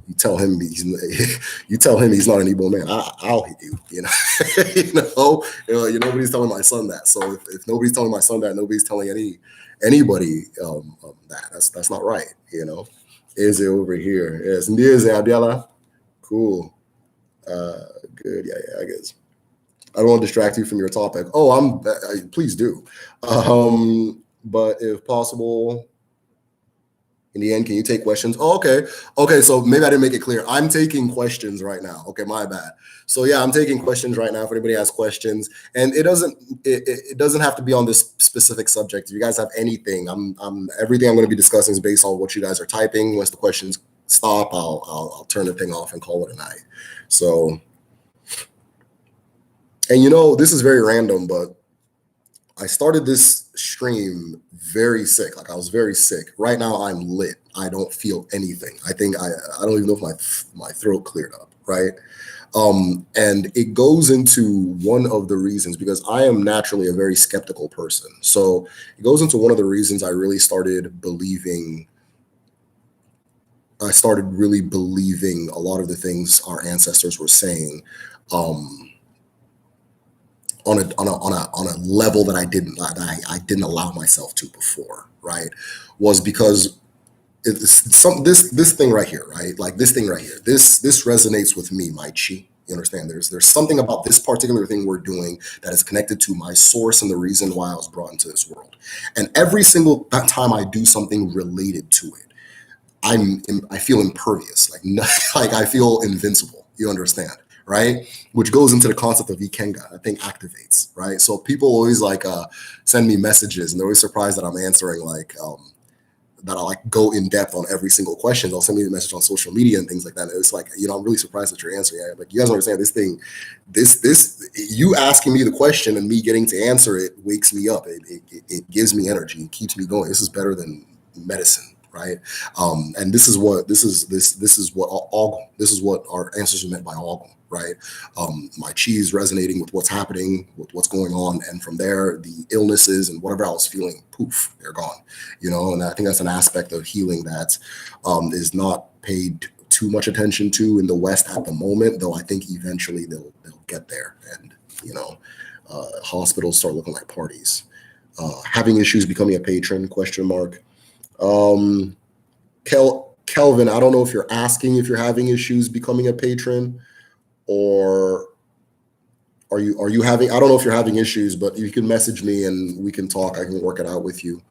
you tell him he's not an Igbo man, I'll hit you. Nobody's telling my son that. So if nobody's telling my son that, nobody's telling anybody that. That's not right. Is it over here? Yes, Ndieze Abdiala. Cool. Good. Yeah, I guess. I don't want to distract you from your topic. Oh, please do. But if possible, in the end, can you take questions? Oh, okay. Okay, so maybe I didn't make it clear. I'm taking questions right now. Okay, my bad. So yeah, I'm taking questions right now. If anybody has questions, and it doesn't have to be on this specific subject. If you guys have anything, everything I'm going to be discussing is based on what you guys are typing. Once the questions stop, I'll turn the thing off and call it a night. So, and this is very random, but I started this extreme, very sick. Like I was very sick. Right now I'm lit. I don't feel anything. I think I don't even know if my throat cleared up, right? And it goes into one of the reasons, because I am naturally a very skeptical person. So it goes into one of the reasons I started really believing a lot of the things our ancestors were saying, um, on a level that I didn't allow myself to before, right? Was because this thing right here, right? Like this thing right here. This resonates with me, my chi. You understand? There's something about this particular thing we're doing that is connected to my source and the reason why I was brought into this world. And every single time I do something related to it, I feel impervious, like like I feel invincible. You understand, right? Which goes into the concept of Ikenga. I think activates, right? So people always like send me messages, and they're always surprised that I'm answering like that I like go in depth on every single question. They'll send me a message on social media and things like that. And it's like, I'm really surprised that you're answering. Like, you guys understand this thing, you asking me the question and me getting to answer it wakes me up. It gives me energy and keeps me going. This is better than medicine, right? And this is what our ancestors meant by Ogum, right? My chi is resonating with what's happening, with what's going on, and from there, the illnesses and whatever I was feeling, poof, they're gone. And I think that's an aspect of healing that is not paid too much attention to in the West at the moment, though I think eventually they'll get there, and hospitals start looking like parties. Having issues becoming a patron? Question mark. Um, Kelvin, I don't know if you're asking if you're having issues becoming a patron, or are you having, I don't know if you're having issues, but you can message me and we can talk. I can work it out with you.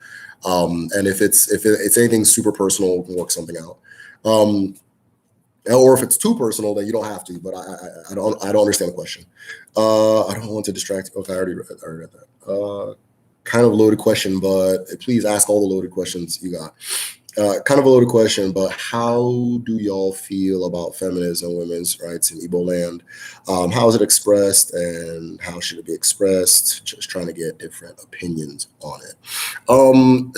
And if it's anything super personal, we can work something out. Or if it's too personal, then you don't have to. But I don't understand the question. I don't want to distract. Okay, I already read that. Kind of a loaded question, but please ask all the loaded questions you got. Kind of a loaded question, but how do y'all feel about feminism, women's rights in Igbo land? How is it expressed, and how should it be expressed? Just trying to get different opinions on it.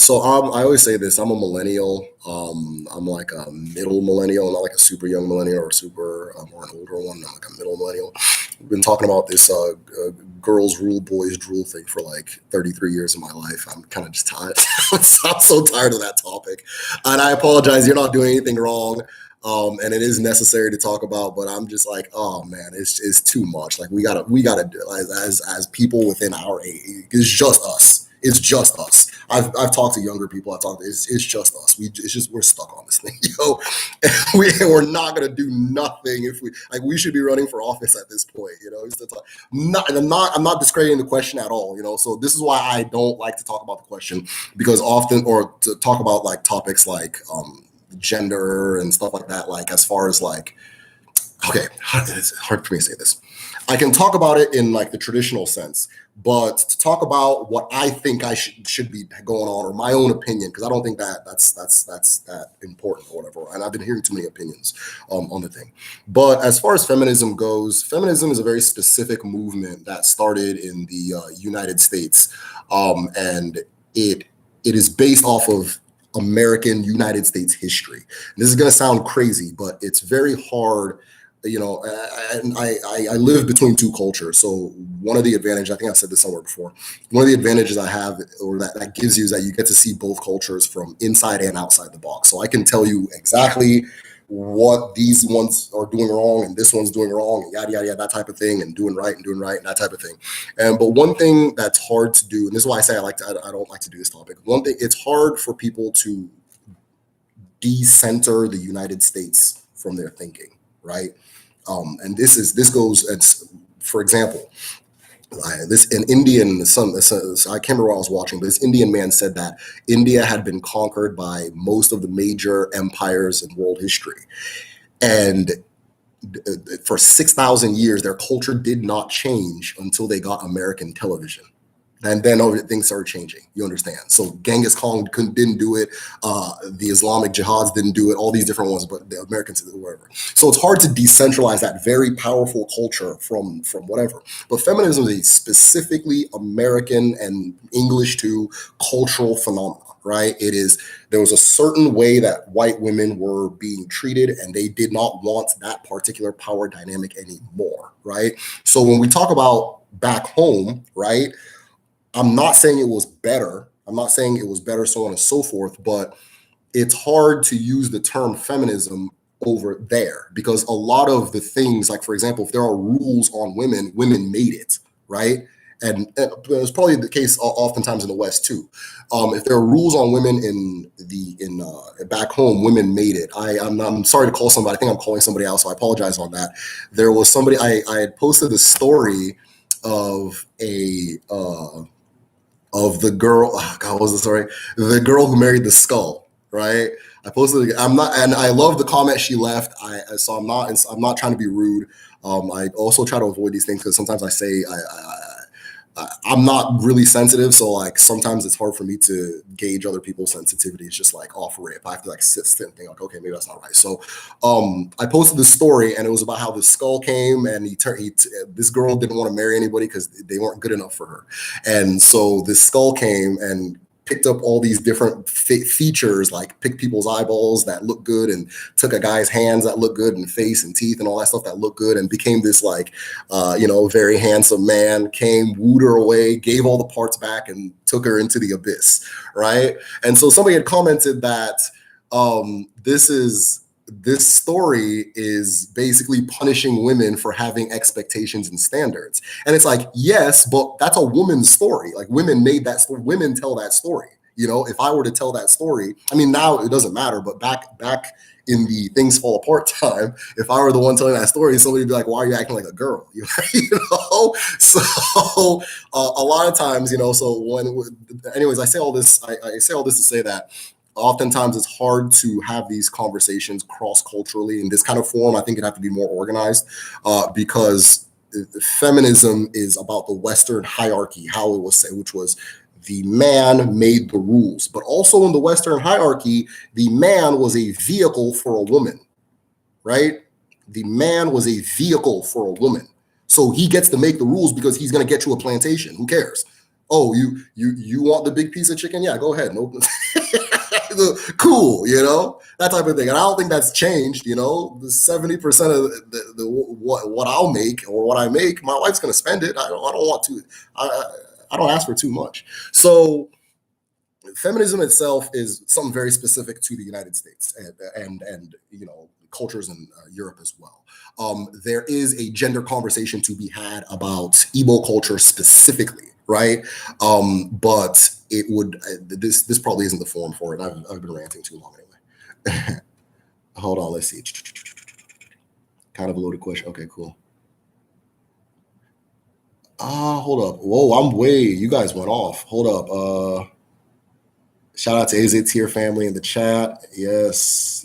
So I always say this: I'm a millennial. I'm like a middle millennial, not like a super young millennial or super or an older one. I'm like a middle millennial. We've been talking about this girls rule, boys drool thing for like 33 years of my life. I'm kind of just tired. I'm so tired of that topic. And I apologize. You're not doing anything wrong. And it is necessary to talk about, but I'm just like, oh man, it's too much. Like we gotta do it as people within our age. It's just us. It's just us. I've talked to younger people. It's just us. We're stuck on this thing, we're not gonna do nothing if we should be running for office at this point, I'm not discrediting the question at all, So this is why I don't like to talk about the question, because often, or to talk about like topics like gender and stuff like that, like as far as like, okay, it's hard for me to say this. I can talk about it in like the traditional sense, but to talk about what I think I should be going on, or my own opinion, because I don't think that's that important or whatever. And I've been hearing too many opinions on the thing. But as far as feminism goes, feminism is a very specific movement that started in the United States, and it is based off of American United States history. This is going to sound crazy, but it's very hard. And I live between two cultures. So one of the advantages, I think I've said this somewhere before, one of the advantages I have, or that gives you, is that you get to see both cultures from inside and outside the box. So I can tell you exactly what these ones are doing wrong and this one's doing wrong, and yada, yada, yada, that type of thing, and doing right and that type of thing. But one thing that's hard to do, and this is why I say I don't like to do this topic. One thing, it's hard for people to decenter the United States from their thinking, right? And this goes, for example, this an Indian, I can't remember what I was watching, but this Indian man said that India had been conquered by most of the major empires in world history. And for 6,000 years, their culture did not change until they got American television. And then things started changing. You understand? So Genghis Khan didn't do it. The Islamic jihads didn't do it. All these different ones, but the Americans did it, whatever. So it's hard to decentralize that very powerful culture from whatever. But feminism is a specifically American and English too cultural phenomenon. Right? It is, there was a certain way that white women were being treated, and they did not want that particular power dynamic anymore. Right? So when we talk about back home, right? I'm not saying it was better. I'm not saying it was better, so on and so forth, but it's hard to use the term feminism over there because a lot of the things, like for example, if there are rules on women, women made it, right? And it's probably the case oftentimes in the West too. If there are rules on women in back home, women made it. I'm sorry to call somebody. I think I'm calling somebody else, so I apologize on that. There was somebody I had posted the story of the girl. Oh God, what was the story? The girl who married the skull, right? I posted. I'm not, and I love the comment she left. So I'm not trying to be rude. I also try to avoid these things because sometimes I say I'm not really sensitive, so like sometimes it's hard for me to gauge other people's sensitivity. It's just like off rip. I have to like sit and think like, okay, maybe that's not right. So I posted this story, and it was about how the skull came, and this girl didn't want to marry anybody because they weren't good enough for her, and so this skull came and picked up all these different features, like picked people's eyeballs that look good, and took a guy's hands that look good, and face and teeth and all that stuff that look good, and became this like, very handsome man, came, wooed her away, gave all the parts back, and took her into the abyss, right? And so somebody had commented that this story is basically punishing women for having expectations and standards. And it's like, yes, but that's a woman's story. Like women made that story. Women tell that story. If I were to tell that story, I mean, now it doesn't matter, but back in the things fall apart time, if I were the one telling that story, somebody would be like, why are you acting like a girl? So a lot of times, anyways, I say all this to say that oftentimes it's hard to have these conversations cross-culturally in this kind of form. I think it'd have to be more organized because feminism is about the Western hierarchy, how it was said, which was the man made the rules. But also in the Western hierarchy, the man was a vehicle for a woman, right? The man was a vehicle for a woman. So he gets to make the rules because he's going to get you a plantation. Who cares? Oh, you want the big piece of chicken? Yeah, go ahead. No. Cool, that type of thing. And I don't think that's changed. The 70% of what I'll make or what I make, my wife's going to spend it. I don't want to. I don't ask for too much. So feminism itself is something very specific to the United States and cultures in Europe as well. There is a gender conversation to be had about Igbo culture specifically, right? But it would this probably isn't the forum for it. I've been ranting too long anyway. Hold on, let's see. Kind of a loaded question. Okay, cool. Hold up. Whoa, you guys went off. Hold up. Shout out to AZ Tier family in the chat. Yes.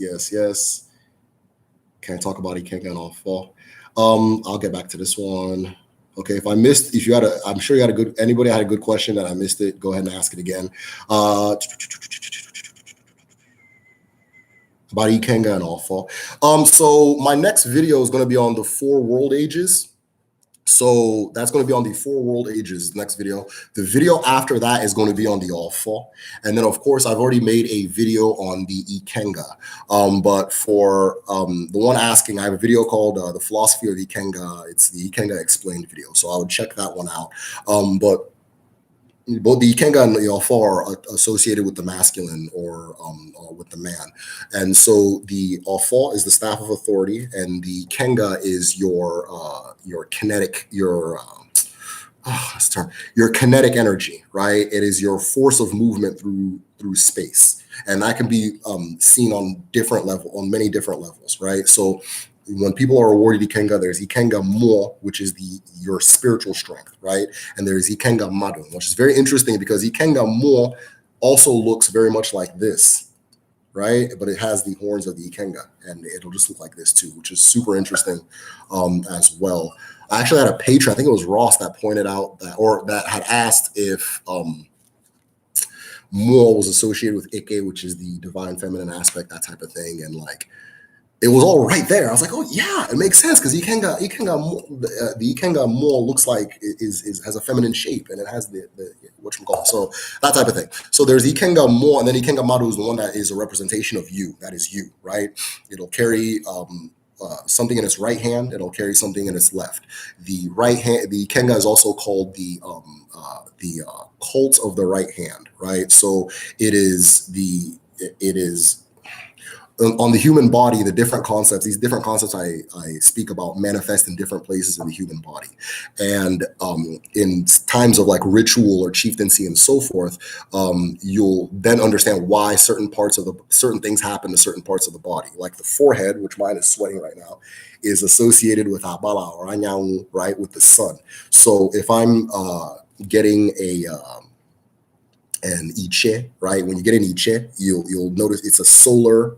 Can't talk about it, can't get off fall. I'll get back to this one. Okay, I'm sure anybody had a good question and I missed it, go ahead and ask it again. About Ikenga and Awful. So my next video is going to be on the 4 world ages. So that's going to be on the 4 world ages, next video. The video after that is going to be on the Awful. And then, of course, I've already made a video on the Ikenga. But for the one asking, I have a video called The Philosophy of Ikenga. It's the Ikenga Explained video. So I would check that one out. But both the Ikenga and the Awful are associated with the masculine or with the man. And so the Awful is the staff of authority, and the Ikenga is your kinetic, your kinetic energy, right? It is your force of movement through space. And that can be seen on many different levels, right? So when people are awarded Ikenga, there's Ikenga Mo, which is your spiritual strength, right? And there's Ikenga Madun, which is very interesting because Ikenga Mo also looks very much like this, right? But it has the horns of the Ikenga, and it'll just look like this too, which is super interesting as well. I actually had a patron, I think it was Ross, that pointed out that, or that had asked if Mo was associated with Ike, which is the divine feminine aspect, that type of thing, and like it was all right there. I was like, oh yeah, it makes sense because the Ikenga more looks like is has a feminine shape and it has the whatchamacallit. So that type of thing. So there's Ikenga more, and then Ikenga Maru is the one that is a representation of you. That is you, right? It'll carry something in its right hand. It'll carry something in its left. The right hand, the Ikenga is also called the cult of the right hand, right? So it is on the human body, the different concepts, these different concepts I speak about manifest in different places in the human body. And in times of like ritual or chieftaincy and so forth, you'll then understand why certain things happen to certain parts of the body. Like the forehead, which mine is sweating right now, is associated with Abala or Anyangu, right, with the sun. So if I'm getting an Iche, right, when you get an Iche, you'll notice it's a solar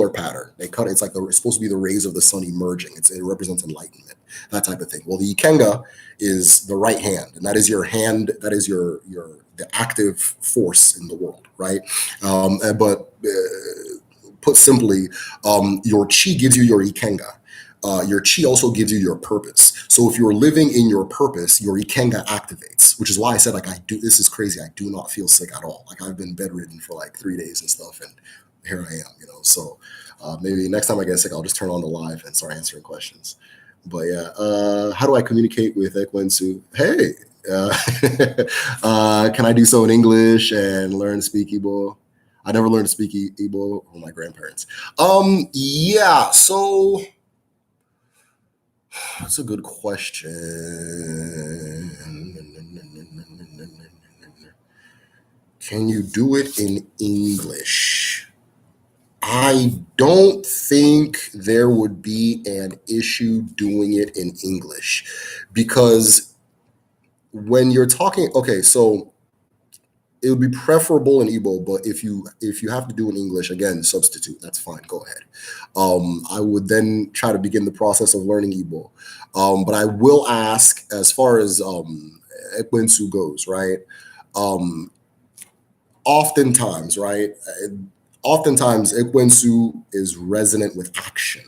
pattern. They cut it. It's like it's supposed to be the rays of the sun emerging. It represents enlightenment, that type of thing. Well, the Ikenga is the right hand, and that is your hand. That is the active force in the world, right? But put simply, your chi gives you your Ikenga. Your chi also gives you your purpose. So if you're living in your purpose, your Ikenga activates, which is why I said, like, this is crazy. I do not feel sick at all. Like, I've been bedridden for like 3 days and stuff, and here I am. So maybe next time I get sick, I'll just turn on the live and start answering questions. But yeah, how do I communicate with Ekwensu? Hey, can I do so in English and learn to speak Igbo? I never learned to speak Igbo from my grandparents. Yeah, so that's a good question. Can you do it in English? I don't think there would be an issue doing it in English because when you're talking, okay, so it would be preferable in Igbo, but if you have to do in English, again, substitute. That's fine. Go ahead. I would then try to begin the process of learning Igbo. But I will ask, as far as Ekwensu goes, right? Oftentimes, right? Oftentimes, Ekwensu is resonant with action.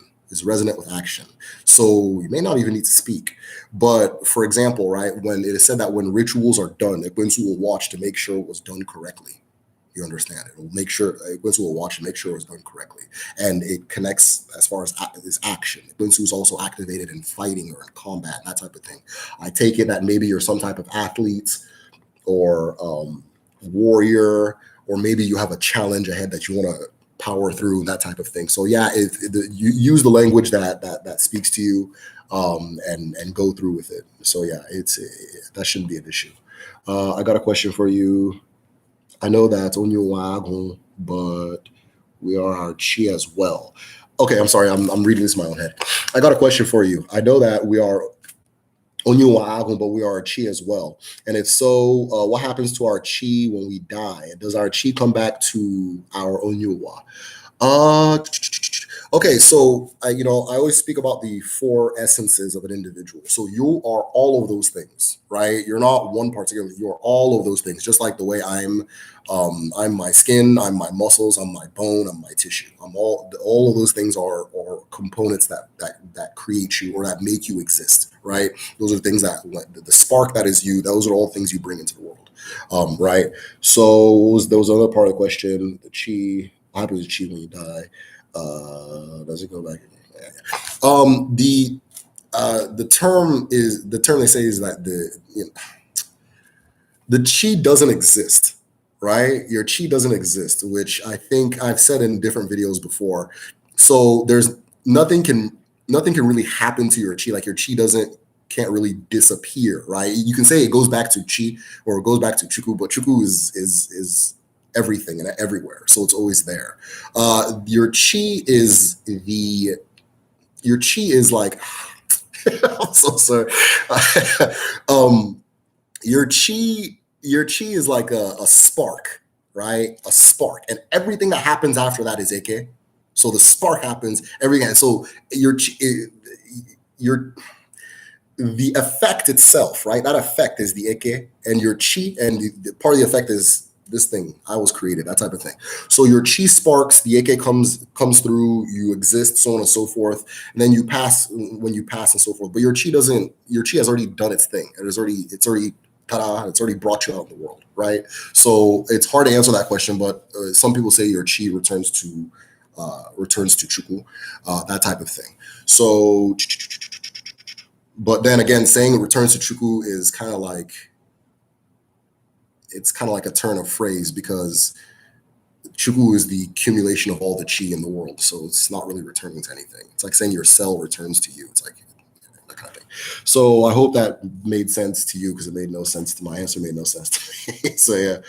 So you may not even need to speak. But for example, right, when it is said that when rituals are done, Ekwensu will watch to make sure it was done correctly. You understand it. It will make sure Ekwensu will watch and make sure it was done correctly. And it connects as far as this action. Ekwensu is also activated in fighting or in combat, that type of thing. I take it that maybe you're some type of athlete or warrior, or maybe you have a challenge ahead that you want to power through, that type of thing. So yeah, you use the language that speaks to you, and go through with it. So yeah, that shouldn't be an issue. I got a question for you. I know that's Onwa Alom Chi, but we are our chi as well. Okay, I'm sorry, I'm reading this in my own head. I got a question for you. I know that we are Onwa Alom Chi, but we are a chi as well. And if so, what happens to our chi when we die? Does our chi come back to our Onwa? Okay, so I always speak about the four essences of an individual. So you are all of those things, right? You're not one particular. You are all of those things. Just like the way I'm my skin, I'm my muscles, I'm my bone, I'm my tissue. I'm all of those things are components that create you or that make you exist, right? Those are things that the spark that is you. Those are all things you bring into the world, right? So there was another part of the question. The chi. What happens to chi when you die? Does it go back? The term they say is that the chi doesn't exist, right? Your chi doesn't exist, which I think I've said in different videos before. So there's nothing can really happen to your chi. Like your chi can't really disappear, right? You can say it goes back to chi or it goes back to chuku, but chuku is everything and everywhere, so it's always there. Your chi is like I'm so sorry. Your chi is like a spark, right? A spark. And everything that happens after that is Eke. So the spark happens, everything. So your the effect itself, right? That effect is the Eke, and your chi, and the part of the effect is this thing. I was created, that type of thing. So your chi sparks, the Eke comes through, you exist, so on and so forth, and then you pass when you pass and so forth. But your chi doesn't. Your chi has already done its thing. It's already ta-da, it's already brought you out in the world, right? So it's hard to answer that question, but some people say your chi returns to chuku, that type of thing. So, but then again, saying it returns to chuku is kind of like a turn of phrase, because chuku is the accumulation of all the chi in the world, so it's not really returning to anything. It's like saying your cell returns to you. It's like that kind of thing. So I hope that made sense to you, because it made no sense to my answer. Made no sense to me. So yeah,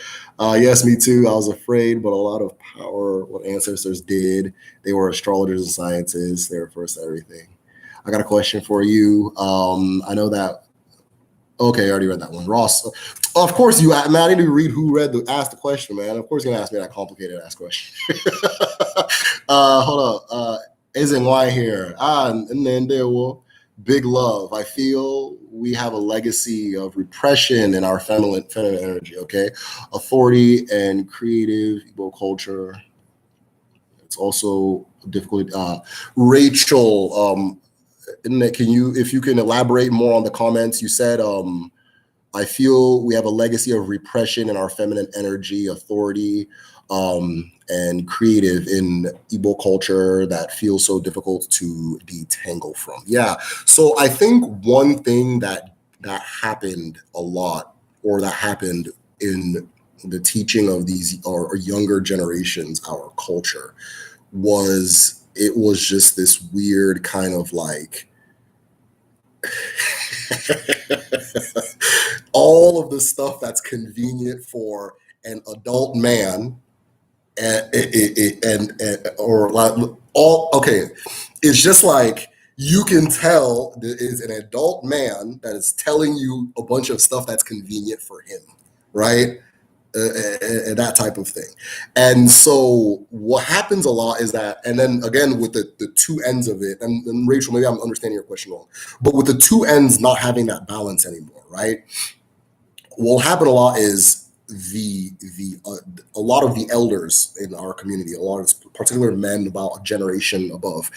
yes, me too. I was afraid, but a lot of power. What ancestors did, they were astrologers and scientists. They were first at everything. I got a question for you. I know that. Okay, I already read that one. Ross, of course you. Man, I didn't even read who asked the question, man. Of course you're gonna ask me that complicated ass question. Hold up. Isn't why here? And then there will big love. I feel we have a legacy of repression in our feminine energy. Okay, authority and creative Igbo culture. It's also difficult. Rachel, if you can elaborate more on the comments? You said, I feel we have a legacy of repression in our feminine energy, authority, and creative in Igbo culture that feels so difficult to detangle from. Yeah. So I think one thing that happened a lot, or that happened in the teaching of these or younger generations, our culture, was just this weird kind of like all of the stuff that's convenient for an adult man, or like all okay, it's just like you can tell there is an adult man that is telling you a bunch of stuff that's convenient for him, right? And that type of thing. And so what happens a lot is that, and then again with the two ends of it, and Rachel, maybe I'm understanding your question wrong, but with the two ends not having that balance anymore, right? What will happen a lot is a lot of the elders in our community, a lot of particular men about a generation above,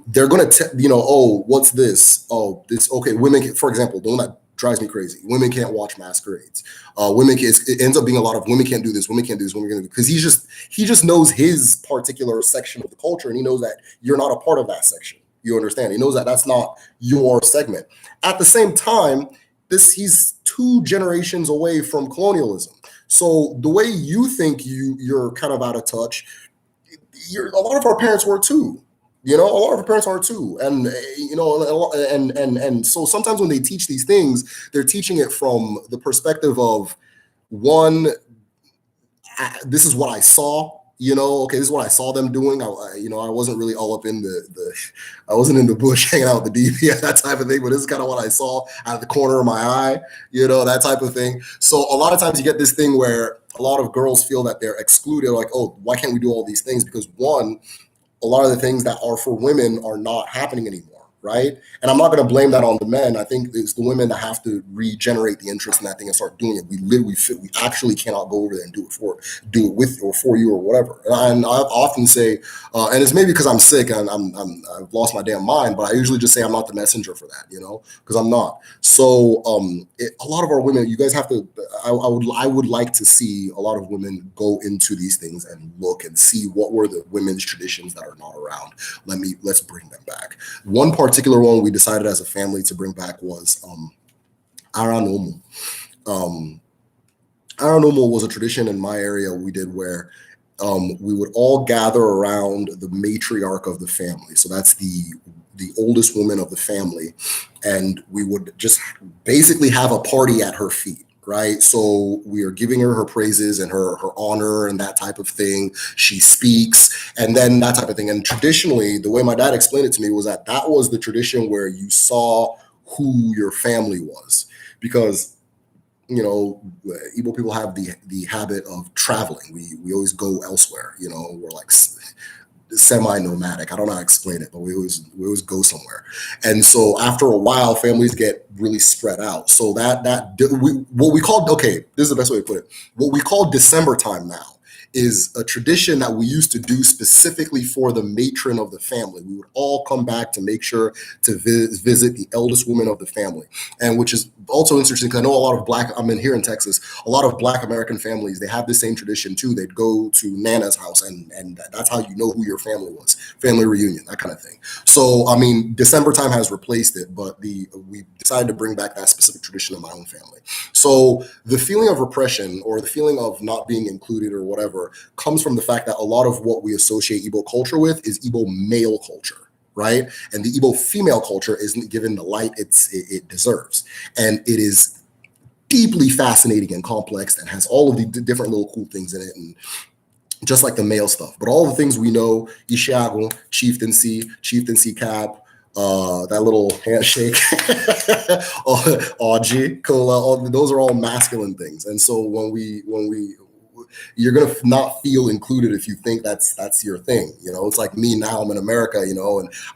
they're going to oh, what's this? Oh, this, okay, women, for example, the one that drives me crazy, women can't watch masquerades. It ends up being a lot of women can't do this, women can't do this, women can't do, because he just knows his particular section of the culture, and he knows that you're not a part of that section. You understand? He knows that that's not your segment. At the same time, he's two generations away from colonialism. So the way you think you're kind of out of touch, a lot of our parents were too. A lot of our parents are too, and and so sometimes when they teach these things, they're teaching it from the perspective of one. This is what I saw. Okay, this is what I saw them doing. I wasn't really all up in I wasn't in the bush hanging out with the DP, that type of thing, but this is kind of what I saw out of the corner of my eye, that type of thing. So a lot of times you get this thing where a lot of girls feel that they're excluded, like, oh, why can't we do all these things? Because one, a lot of the things that are for women are not happening anymore, right? And I'm not going to blame that on the men. I think it's the women that have to regenerate the interest in that thing and start doing it. We actually cannot go over there and do it with or for you or whatever. And I often say, and it's maybe because I'm sick and I've lost my damn mind, but I usually just say I'm not the messenger for that, because I'm not. So a lot of our women, you guys have to. I would like to see a lot of women go into these things and look and see what were the women's traditions that are not around. Let's bring them back. One particular one we decided as a family to bring back was Aranomu. Aranomu was a tradition in my area we did where we would all gather around the matriarch of the family. So that's the oldest woman of the family, and we would just basically have a party at her feet. Right. So we are giving her praises and her honor and that type of thing. She speaks and then that type of thing. And traditionally, the way my dad explained it to me was that was the tradition where you saw who your family was, because Igbo people have the habit of traveling. We always go elsewhere. We're like semi-nomadic. I don't know how to explain it, but we always go somewhere. And so after a while, families get really spread out. So what we call, okay, this is the best way to put it. What we call December time now is a tradition that we used to do specifically for the matron of the family. We would all come back to make sure to visit the eldest woman of the family, and which is also interesting because I know a lot of I'm in here in Texas, a lot of Black American families, they have the same tradition too. They'd go to Nana's house, and that's how you know who your family was, family reunion, that kind of thing. So, I mean, December time has replaced it, but we decided to bring back that specific tradition in my own family. So the feeling of repression or the feeling of not being included or whatever comes from the fact that a lot of what we associate Igbo culture with is Igbo male culture, right? And the Igbo female culture isn't given the light it deserves. And it is deeply fascinating and complex and has all of the different little cool things in it, and just like the male stuff. But all the things we know, Ishiago, chieftaincy cap, that little handshake, Aji, Kola, those are all masculine things. And so when we you're gonna not feel included if you think that's your thing. It's like me now. I'm in America, and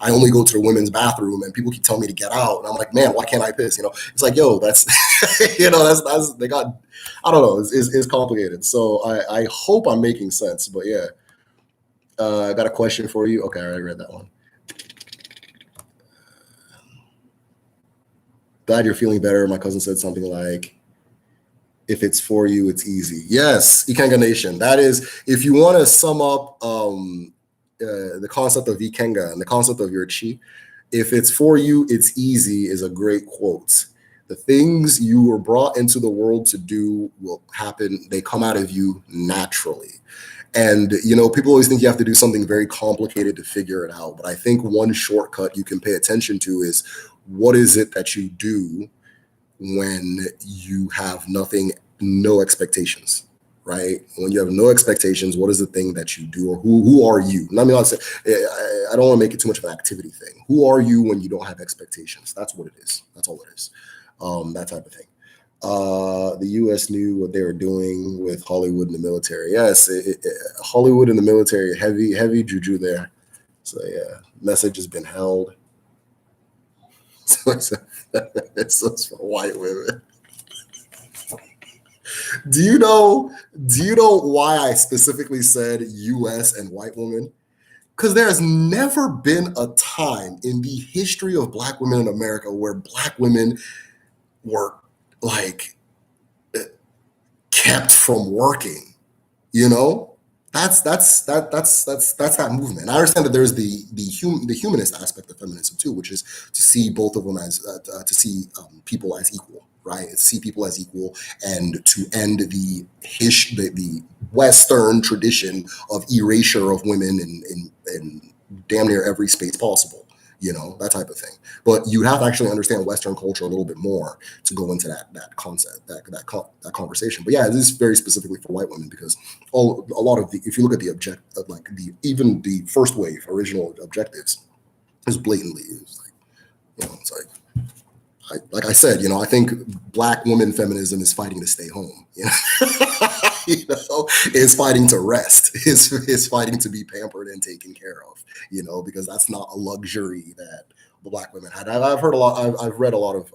I only go to the women's bathroom, and people keep telling me to get out, and I'm like, man, why can't I piss? It's like, yo, that's that's they got. I don't know. It's complicated. So I hope I'm making sense. But yeah, I got a question for you. Okay, I already read that one. Glad you're feeling better. My cousin said something like, if it's for you, it's easy. Yes, Ikenga Nation. That is, if you want to sum up the concept of Ikenga and the concept of your chi, if it's for you, it's easy is a great quote. The things you were brought into the world to do will happen. They come out of you naturally. And, people always think you have to do something very complicated to figure it out. But I think one shortcut you can pay attention to is, what is it that you do when you have no expectations, right? When you have no expectations, what is the thing that you do, or who are you? I mean, I don't want to make it too much of an activity thing. Who are you when you don't have expectations? That's what it is. That's all it is. That type of thing. The U.S. knew what they were doing with Hollywood and the military. Yes, Hollywood and the military, heavy juju there. So yeah, message has been held. So it's for white women. Do you know why I specifically said U.S. and white women? Because there has never been a time in the history of Black women in America where Black women were like kept from working. That's that movement. I understand that there's the humanist aspect of feminism too, which is to see both of them as to see people as equal, right? See people as equal, and to end the Western tradition of erasure of women in damn near every space possible. That type of thing. But you have to actually understand Western culture a little bit more to go into that concept, that conversation. But yeah, it is very specifically for white women, because a lot of if you look at the even the first wave original objectives is blatantly, it's like I said, I think Black woman feminism is fighting to stay home. Is fighting to rest. Is fighting to be pampered and taken care of. Because that's not a luxury that the Black women had. I've heard a lot. I've read a lot of,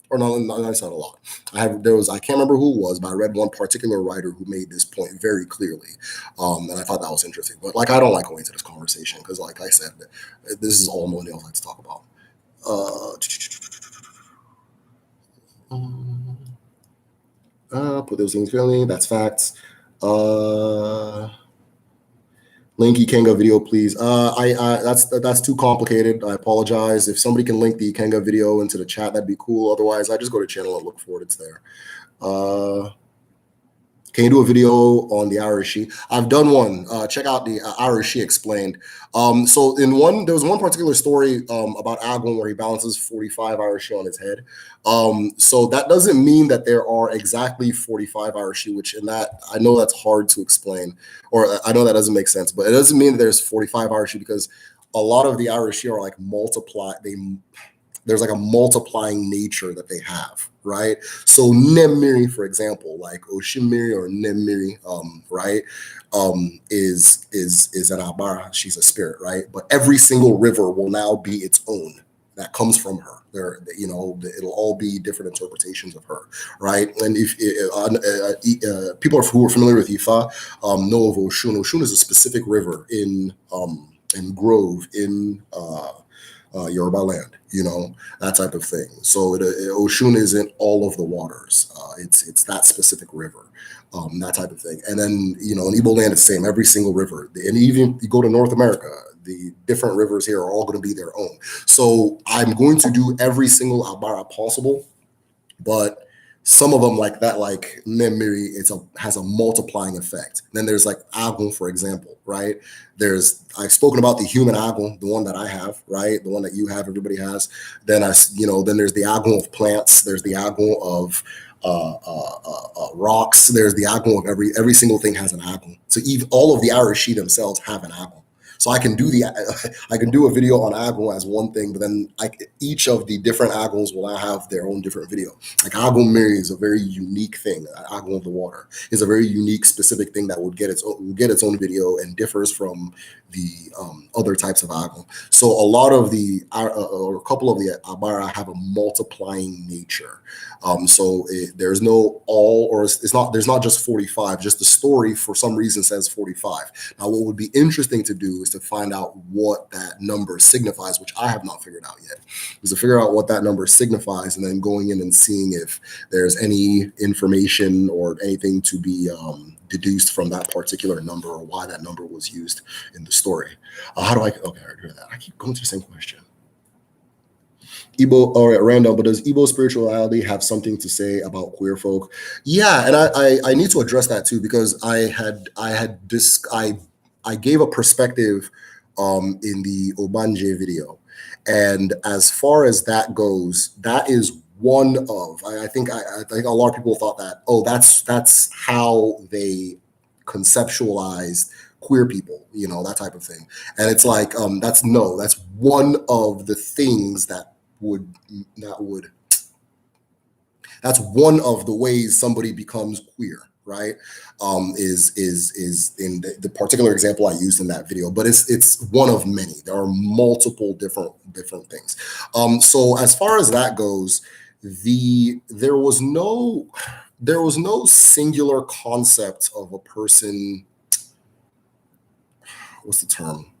or no, that's not a lot. I can't remember who it was, but I read one particular writer who made this point very clearly, and I thought that was interesting. But I don't like going into this conversation because, like I said, this is all millennials like to talk about. Put those things feeling. That's facts. Link Ikenga video, please. That's too complicated. I apologize. If somebody can link the Ikenga video into the chat, that'd be cool. Otherwise, I just go to channel and look for it. It's there. Can you do a video on the Arashi? I've done one. Check out the Arashi explained. So there was one particular story about Agon where he balances 45 Arashi on his head. So that doesn't mean that there are exactly 45 Arashi, which in that, I know that's hard to explain, or I know that doesn't make sense, but it doesn't mean that there's 45 Arashi, because a lot of the Arashi are like multiplied. there's like a multiplying nature that they have, right? So Nemiri, for example, like Oshimiri or Nemiri, right, is an Abara. She's a spirit, right? But every single river will now be its own that comes from her. There, it'll all be different interpretations of her, right? And if people who are familiar with Ifa know of Oshun. Oshun is a specific river in Grove in Yoruba land, that type of thing. So Oshun isn't all of the waters. It's that specific river, that type of thing. And then in Igbo land, it's the same. Every single river, and even you go to North America, the different rivers here are all going to be their own. So I'm going to do every single Abara possible, but some of them like that, like Nemiri, has a multiplying effect. Then there's like Agun, for example, right? I've spoken about the human Agun, the one that I have, right? The one that you have, everybody has. Then then there's the Agun of plants. There's the Agun of rocks. There's the Agun of every single thing has an Agun. So even all of the Arashi themselves have an Agun. So I can do a video on Agun as one thing, but then each of the different Aguns will now have their own different video. Like Agun Miri is a very unique thing. Agun of the water is a very unique, specific thing that will get its own video and differs from the other types of Agun. So a lot of or a couple of the Abara have a multiplying nature. There's no there's not just 45. Just the story for some reason says 45. Now, what would be interesting to do is to find out what that number signifies, which I have not figured out yet. Is to figure out what that number signifies, and then going in and seeing if there's any information or anything to be deduced from that particular number, or why that number was used in the story. How do I? Okay, I agree with that. I keep going to the same question. Igbo, all right, Randall, but does Igbo spirituality have something to say about queer folk? Yeah, and I need to address that too, because I gave a perspective in the Obanje video, and as far as that goes, that is one of I think a lot of people thought that that's how they conceptualized queer people, that type of thing, and it's like that's one of the things that's one of the ways somebody becomes queer, right? Is in the particular example I used in that video, but it's one of many. There are multiple different things. So as far as that goes, there was no singular concept of a person. What's the term?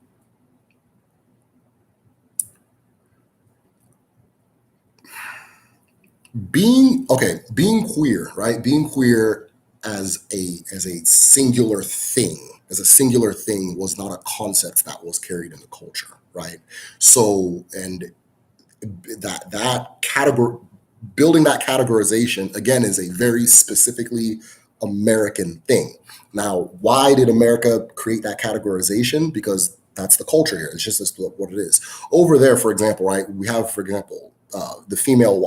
Being queer, right? Being queer as a singular thing, was not a concept that was carried in the culture, right? So, and that category, building that categorization again, is a very specifically American thing. Now, why did America create that categorization? Because that's the culture here. It's just what it is. Over there, for example, right? We have, for example, the female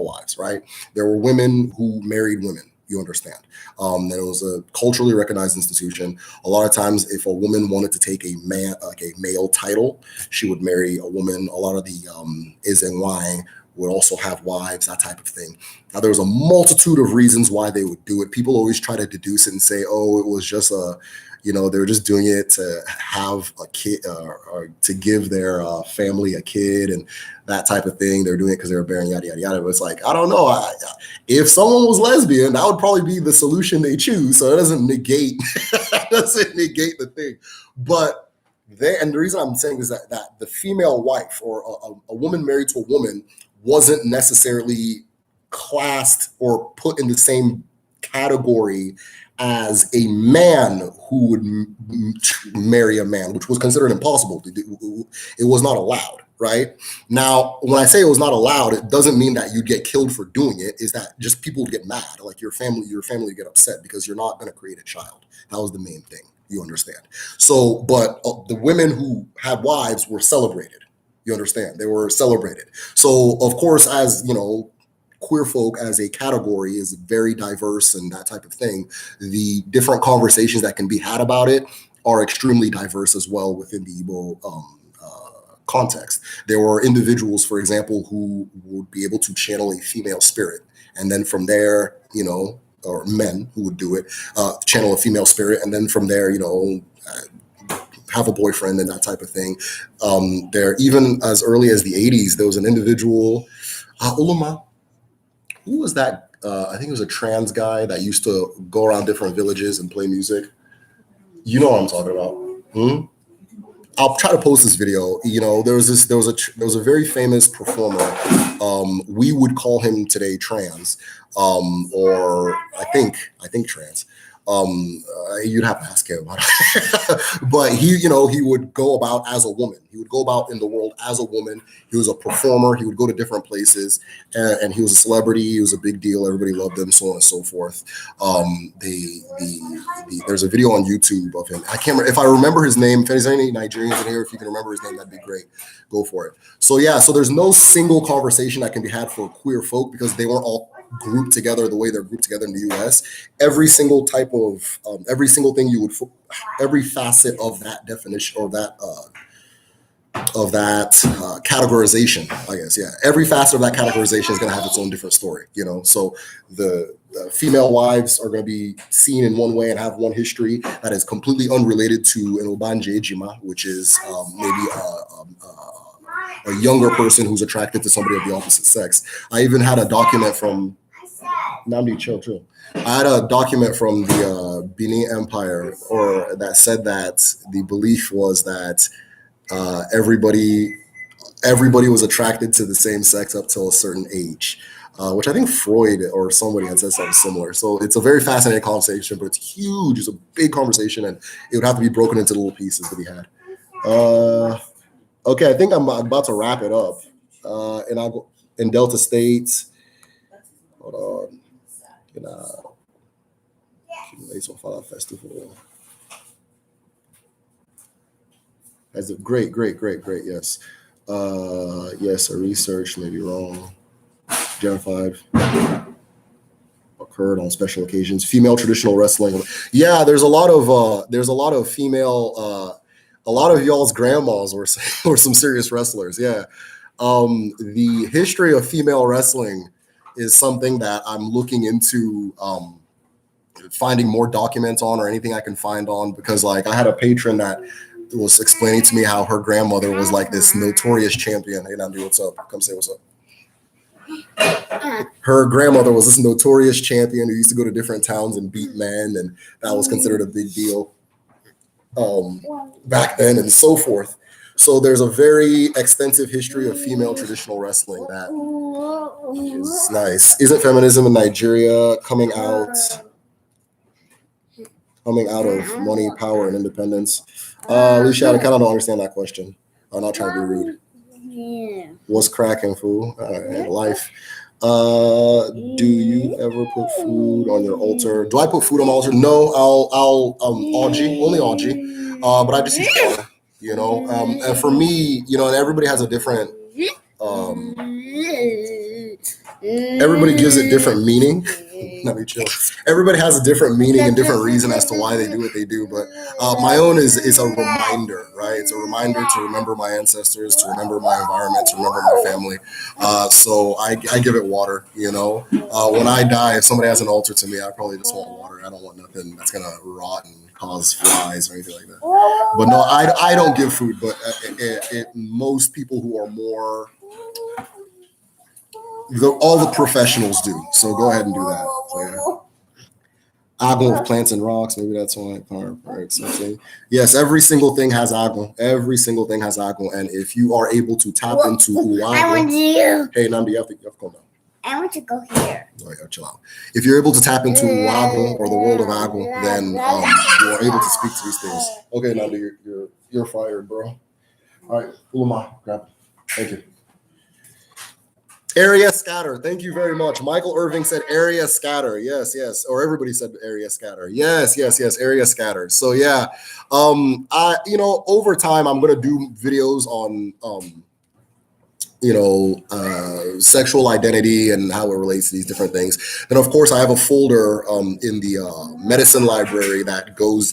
wives, right? There were women who married women. You understand? It was a culturally recognized institution. A lot of times, if a woman wanted to take a male title, she would marry a woman. A lot of the Izenwai would also have wives, that type of thing. Now, there was a multitude of reasons why they would do it. People always try to deduce it and say, "Oh, it was just they were just doing it to have a kid or to give their family a kid and that type of thing. They're doing it because they were bearing yada, yada, yada." But it's like, I don't know. If someone was lesbian, that would probably be the solution they choose. So it doesn't negate, the thing. But and the reason I'm saying is that the female wife or a woman married to a woman wasn't necessarily classed or put in the same category as a man who would marry a man, which was considered impossible to do. It was not allowed, right? Now, when I say it was not allowed, it doesn't mean that you'd get killed for doing it. Is that just people would get mad, like your family would get upset because you're not going to create a child. That was the main thing. You understand? So, but the women who had wives were celebrated. You understand? They were celebrated. So, of course, as queer folk as a category is very diverse and that type of thing. The different conversations that can be had about it are extremely diverse as well within the Igbo context. There were individuals, for example, who would be able to channel a female spirit, and then from there, or men who would do it, channel a female spirit, and then from there, have a boyfriend and that type of thing. There, even as early as the 80s, there was an individual, Ulama, who was that? I think it was a trans guy that used to go around different villages and play music. You know what I'm talking about? I'll try to post this video. There was a very famous performer. We would call him today trans, or I think trans. You'd have to ask him about it. But he would go about as a woman. He would go about in the world as a woman. He was a performer. He would go to different places, and he was a celebrity. He was a big deal. Everybody loved him, so on and so forth. There's a video on YouTube of him. I can't remember if I remember his name. If there's any Nigerians in here, if you can remember his name, that'd be great. Go for it. So there's no single conversation that can be had for queer folk because they weren't all grouped together the way they're grouped together in the US. Every single type of every single thing every facet of that definition or that categorization, I guess. Yeah, every facet of that categorization is going to have its own different story. So the female wives are going to be seen in one way and have one history that is completely unrelated to an Obanje Ejima, which is maybe a younger person who's attracted to somebody of the opposite sex. I even had a document from Namdi Chill. I had a document from the Benin Empire, or that said that the belief was that everybody was attracted to the same sex up till a certain age, which I think Freud or somebody had said something similar. So it's a very fascinating conversation, but it's huge. It's a big conversation, and it would have to be broken into little pieces to be had. Okay, I think I'm about to wrap it up. And I'll go in Delta State. Hold on. Festival. That's a great. Yes. Yes, a research may be wrong. Gen 5 occurred on special occasions. Female traditional wrestling. Yeah, there's a lot of female. A lot of y'all's grandmas were some serious wrestlers. Yeah. The history of female wrestling is something that I'm looking into finding more documents on, or anything I can find on, because I had a patron that was explaining to me how her grandmother was like this notorious champion. Hey, Nandi, what's up? Come say what's up. Her grandmother was this notorious champion who used to go to different towns and beat men, and that was considered a big deal back then, and so forth. So there's a very extensive history of female traditional wrestling that is nice. Isn't feminism in Nigeria coming out of money, power, and independence? Alicia, I kind of don't understand that question. I'm not trying to be rude. Yeah. What's cracking, fool? Life. Do you ever put food on your altar? Do I put food on my altar? No, I'll only Aji. But I just use water, and for me, and everybody has a different, everybody gives it different meaning. Let me chill. Everybody has a different meaning and different reason as to why they do what they do. But my own is a reminder, right? It's a reminder to remember my ancestors, to remember my environment, to remember my family. So I give it water, When I die, if somebody has an altar to me, I probably just want water. I don't want nothing that's going to rot and cause flies or anything like that. But no, I don't give food. But most people who are more... all the professionals do. So go ahead and do that. So, yeah. Agon with plants and rocks. Maybe that's why. Something. Yes, every single thing has agon. Every single thing has agon. And if you are able to tap into Uagon, I want you. Hey, Namdi, you have to calm down. I want to go here. All right, chill out. If you're able to tap into Uagon or the world of agon, then you are able to speak to these things. Okay, Namdi, you're fired, bro. All right, Ulama, grab it. Thank you. Area scatter. Thank you very much. Michael Irving said area scatter. Yes. Or everybody said area scatter. Yes. Area scatter. So yeah, over time I'm gonna do videos on sexual identity and how it relates to these different things. Then, of course, I have a folder in the medicine library that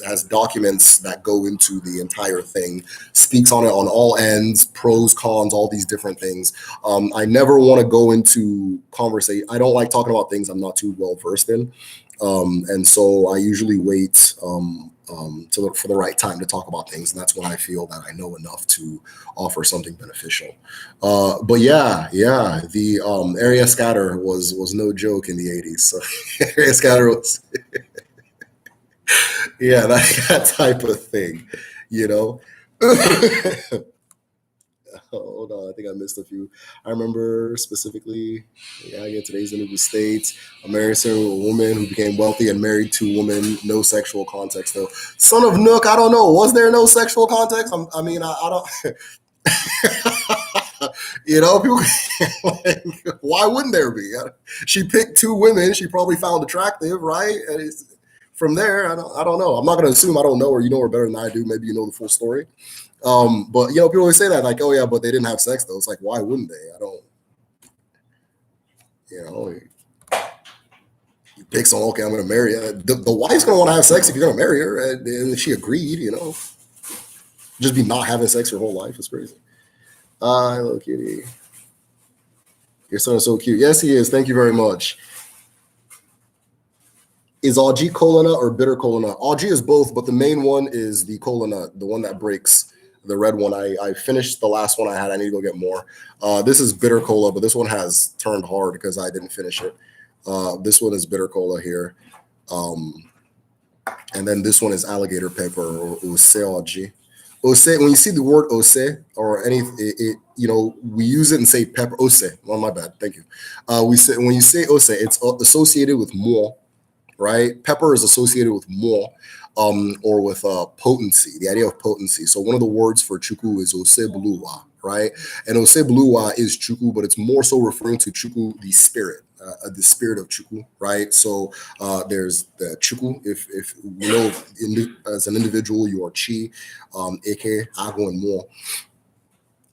has documents that go into the entire thing, speaks on it on all ends, pros, cons, all these different things. I never want to go into conversation. I don't like talking about things I'm not too well versed in. And so I usually wait for the right time to talk about things. And that's when I feel that I know enough to offer something beneficial. But the area scatter was no joke in the 80s. So area scatter was, yeah, that type of thing, you know. Hold on, I think I missed a few. I remember specifically, yeah, again, today's in the States. A married single woman who became wealthy and married two women, no sexual context though. Son of Nook, I don't know. Was there no sexual context? I don't. People, like, why wouldn't there be? She picked two women she probably found attractive, right? And from there, I don't know. I'm not going to assume I don't know her. You know her better than I do. Maybe you know the full story. But people always say that, like, oh yeah, but they didn't have sex though. It's like, why wouldn't they? I don't, you pick someone, okay, I'm gonna marry her. The wife's gonna want to have sex if you're gonna marry her, and she agreed, just be not having sex her whole life is crazy. Hello kitty, your son is so cute. Yes, he is. Thank you very much. Is Aji cola nut or bitter cola nut? Aji is both, but the main one is the cola nut, the one that breaks. The red one. I finished the last one I had. I need to go get more. This is bitter cola, but this one has turned hard because I didn't finish it. This one is bitter cola here. And then this one is alligator pepper or ose Aji. Ose, when you see the word ose or any, we use it and say pepper. Ose. Oh, my bad. Thank you. We say when you say ose, it's associated with more. Right? Pepper is associated with more or with potency, the idea of potency. So one of the words for chuku is osebluwa, right? And osebluwa is chuku, but it's more so referring to chuku, the spirit of chuku, right? So there's the chuku. If as an individual, you are chi, eke, ago, and more.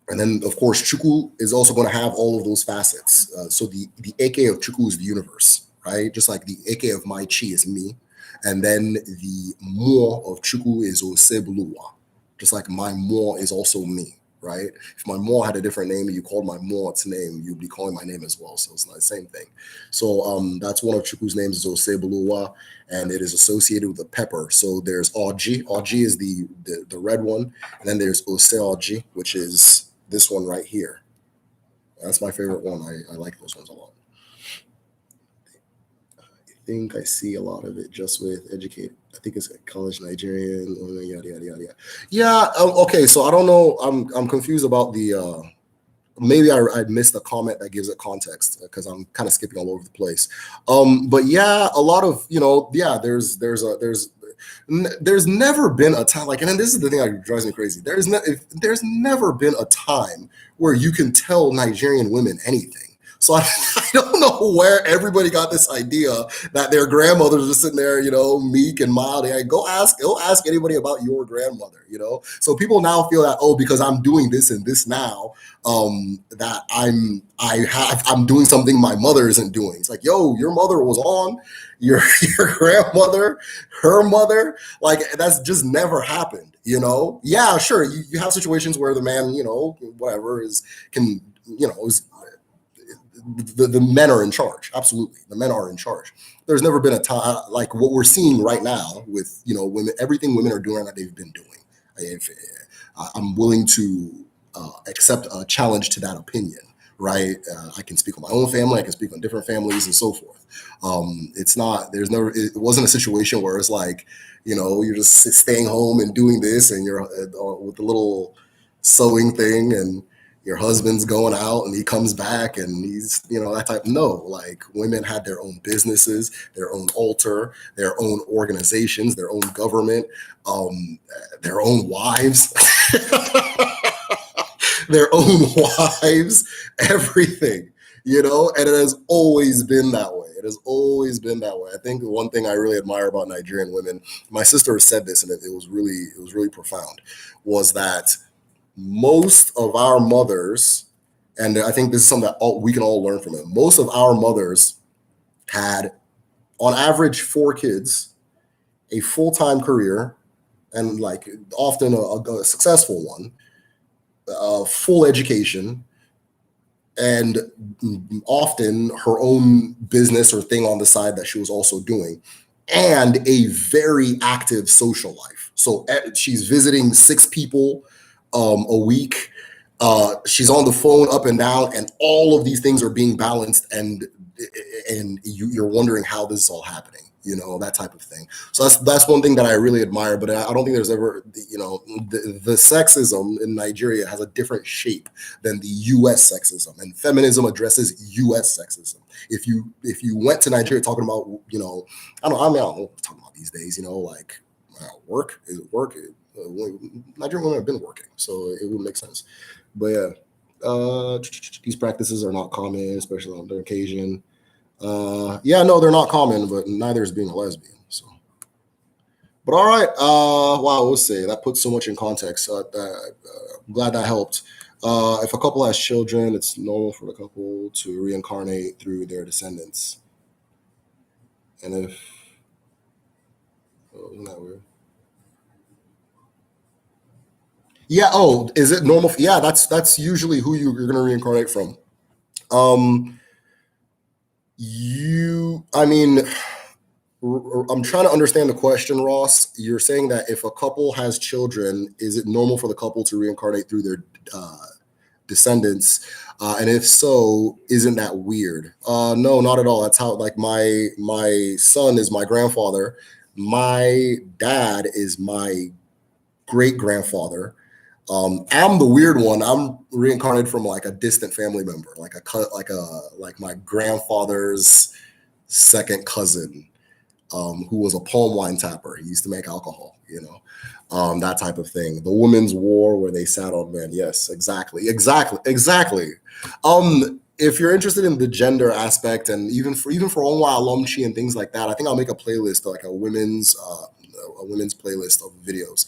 And then, of course, chuku is also going to have all of those facets. So the eke of chuku is the universe, right? Just like the eke of my chi is me. And then the mo of chuku is osebuluwa. Just like my mo is also me, right? If my mo had a different name and you called my mo its name, you'd be calling my name as well. So it's not the same thing. So that's one of chuku's names is osebuluwa, and it is associated with a pepper. So there's aji. Aji is the red one. And then there's ose aji, which is this one right here. That's my favorite one. I like those ones a lot. I think I see a lot of it just with educate. I think it's college Nigerian, yada yada yada. Yeah. Okay. So I don't know. I'm confused about the. Maybe I missed a comment that gives it context because I'm kind of skipping all over the place. But yeah, a lot of there's never been a time like, and then this is the thing that drives me crazy. There's never been a time where you can tell Nigerian women anything. So I don't know where everybody got this idea that their grandmothers are just sitting there, meek and mild. Go ask anybody about your grandmother, So people now feel that, because I'm doing this and this now, that I'm doing something my mother isn't doing. It's like, yo, your mother was on, your grandmother, her mother, like that's just never happened, Yeah, sure, you have situations where the man, whatever is the men are in charge. Absolutely. The men are in charge. There's never been a time like what we're seeing right now with, women, everything women are doing that they've been doing. I'm willing to accept a challenge to that opinion, right? I can speak on my own family. I can speak on different families and so forth. It wasn't a situation where it's like, you're just staying home and doing this and you're with the little sewing thing and your husband's going out and he comes back and he's, that type. No, like women had their own businesses, their own altar, their own organizations, their own government, their own wives, their own wives, everything, and it has always been that way. It has always been that way. I think the one thing I really admire about Nigerian women, my sister said this and it was really profound, was that most of our mothers And I think this is something that we can all learn from it. Most of our mothers had, on average, 4 kids, a full-time career, and like often a successful one, full education, and often her own business or thing on the side that she was also doing, and a very active social life. So she's visiting 6 people a week. She's on the phone up and down, and all of these things are being balanced, and you're wondering how this is all happening. That type of thing. So that's one thing that I really admire. But I don't think there's ever, the sexism in Nigeria has a different shape than the U.S. sexism, and feminism addresses U.S. sexism. If you went to Nigeria talking about, I don't know what we're talking about these days. Like work is work. Nigerian women have been working, so it would make sense. But yeah, these practices are not common, especially on the occasion. Yeah, no, they're not common, but neither is being a lesbian. So, but all right. Wow, we'll say that puts so much in context. I'm glad that helped. If a couple has children, it's normal for the couple to reincarnate through their descendants. And if, oh, isn't that weird? Yeah. Oh, is it normal? Yeah, that's usually who you're going to reincarnate from. Um, I mean, I'm trying to understand the question, Ross. You're saying that if a couple has children, is it normal for the couple to reincarnate through their descendants? And if so, isn't that weird? No, not at all. That's how, like, my son is my grandfather. My dad is my great grandfather. I'm the weird one. I'm reincarnated from like a distant family member, like my grandfather's second cousin, who was a palm wine tapper. He used to make alcohol, that type of thing. The Women's War, where they sat on men. Yes, exactly. If you're interested in the gender aspect, and even for Onwa Alom Chi and things like that, I think I'll make a playlist, like a women's playlist of videos.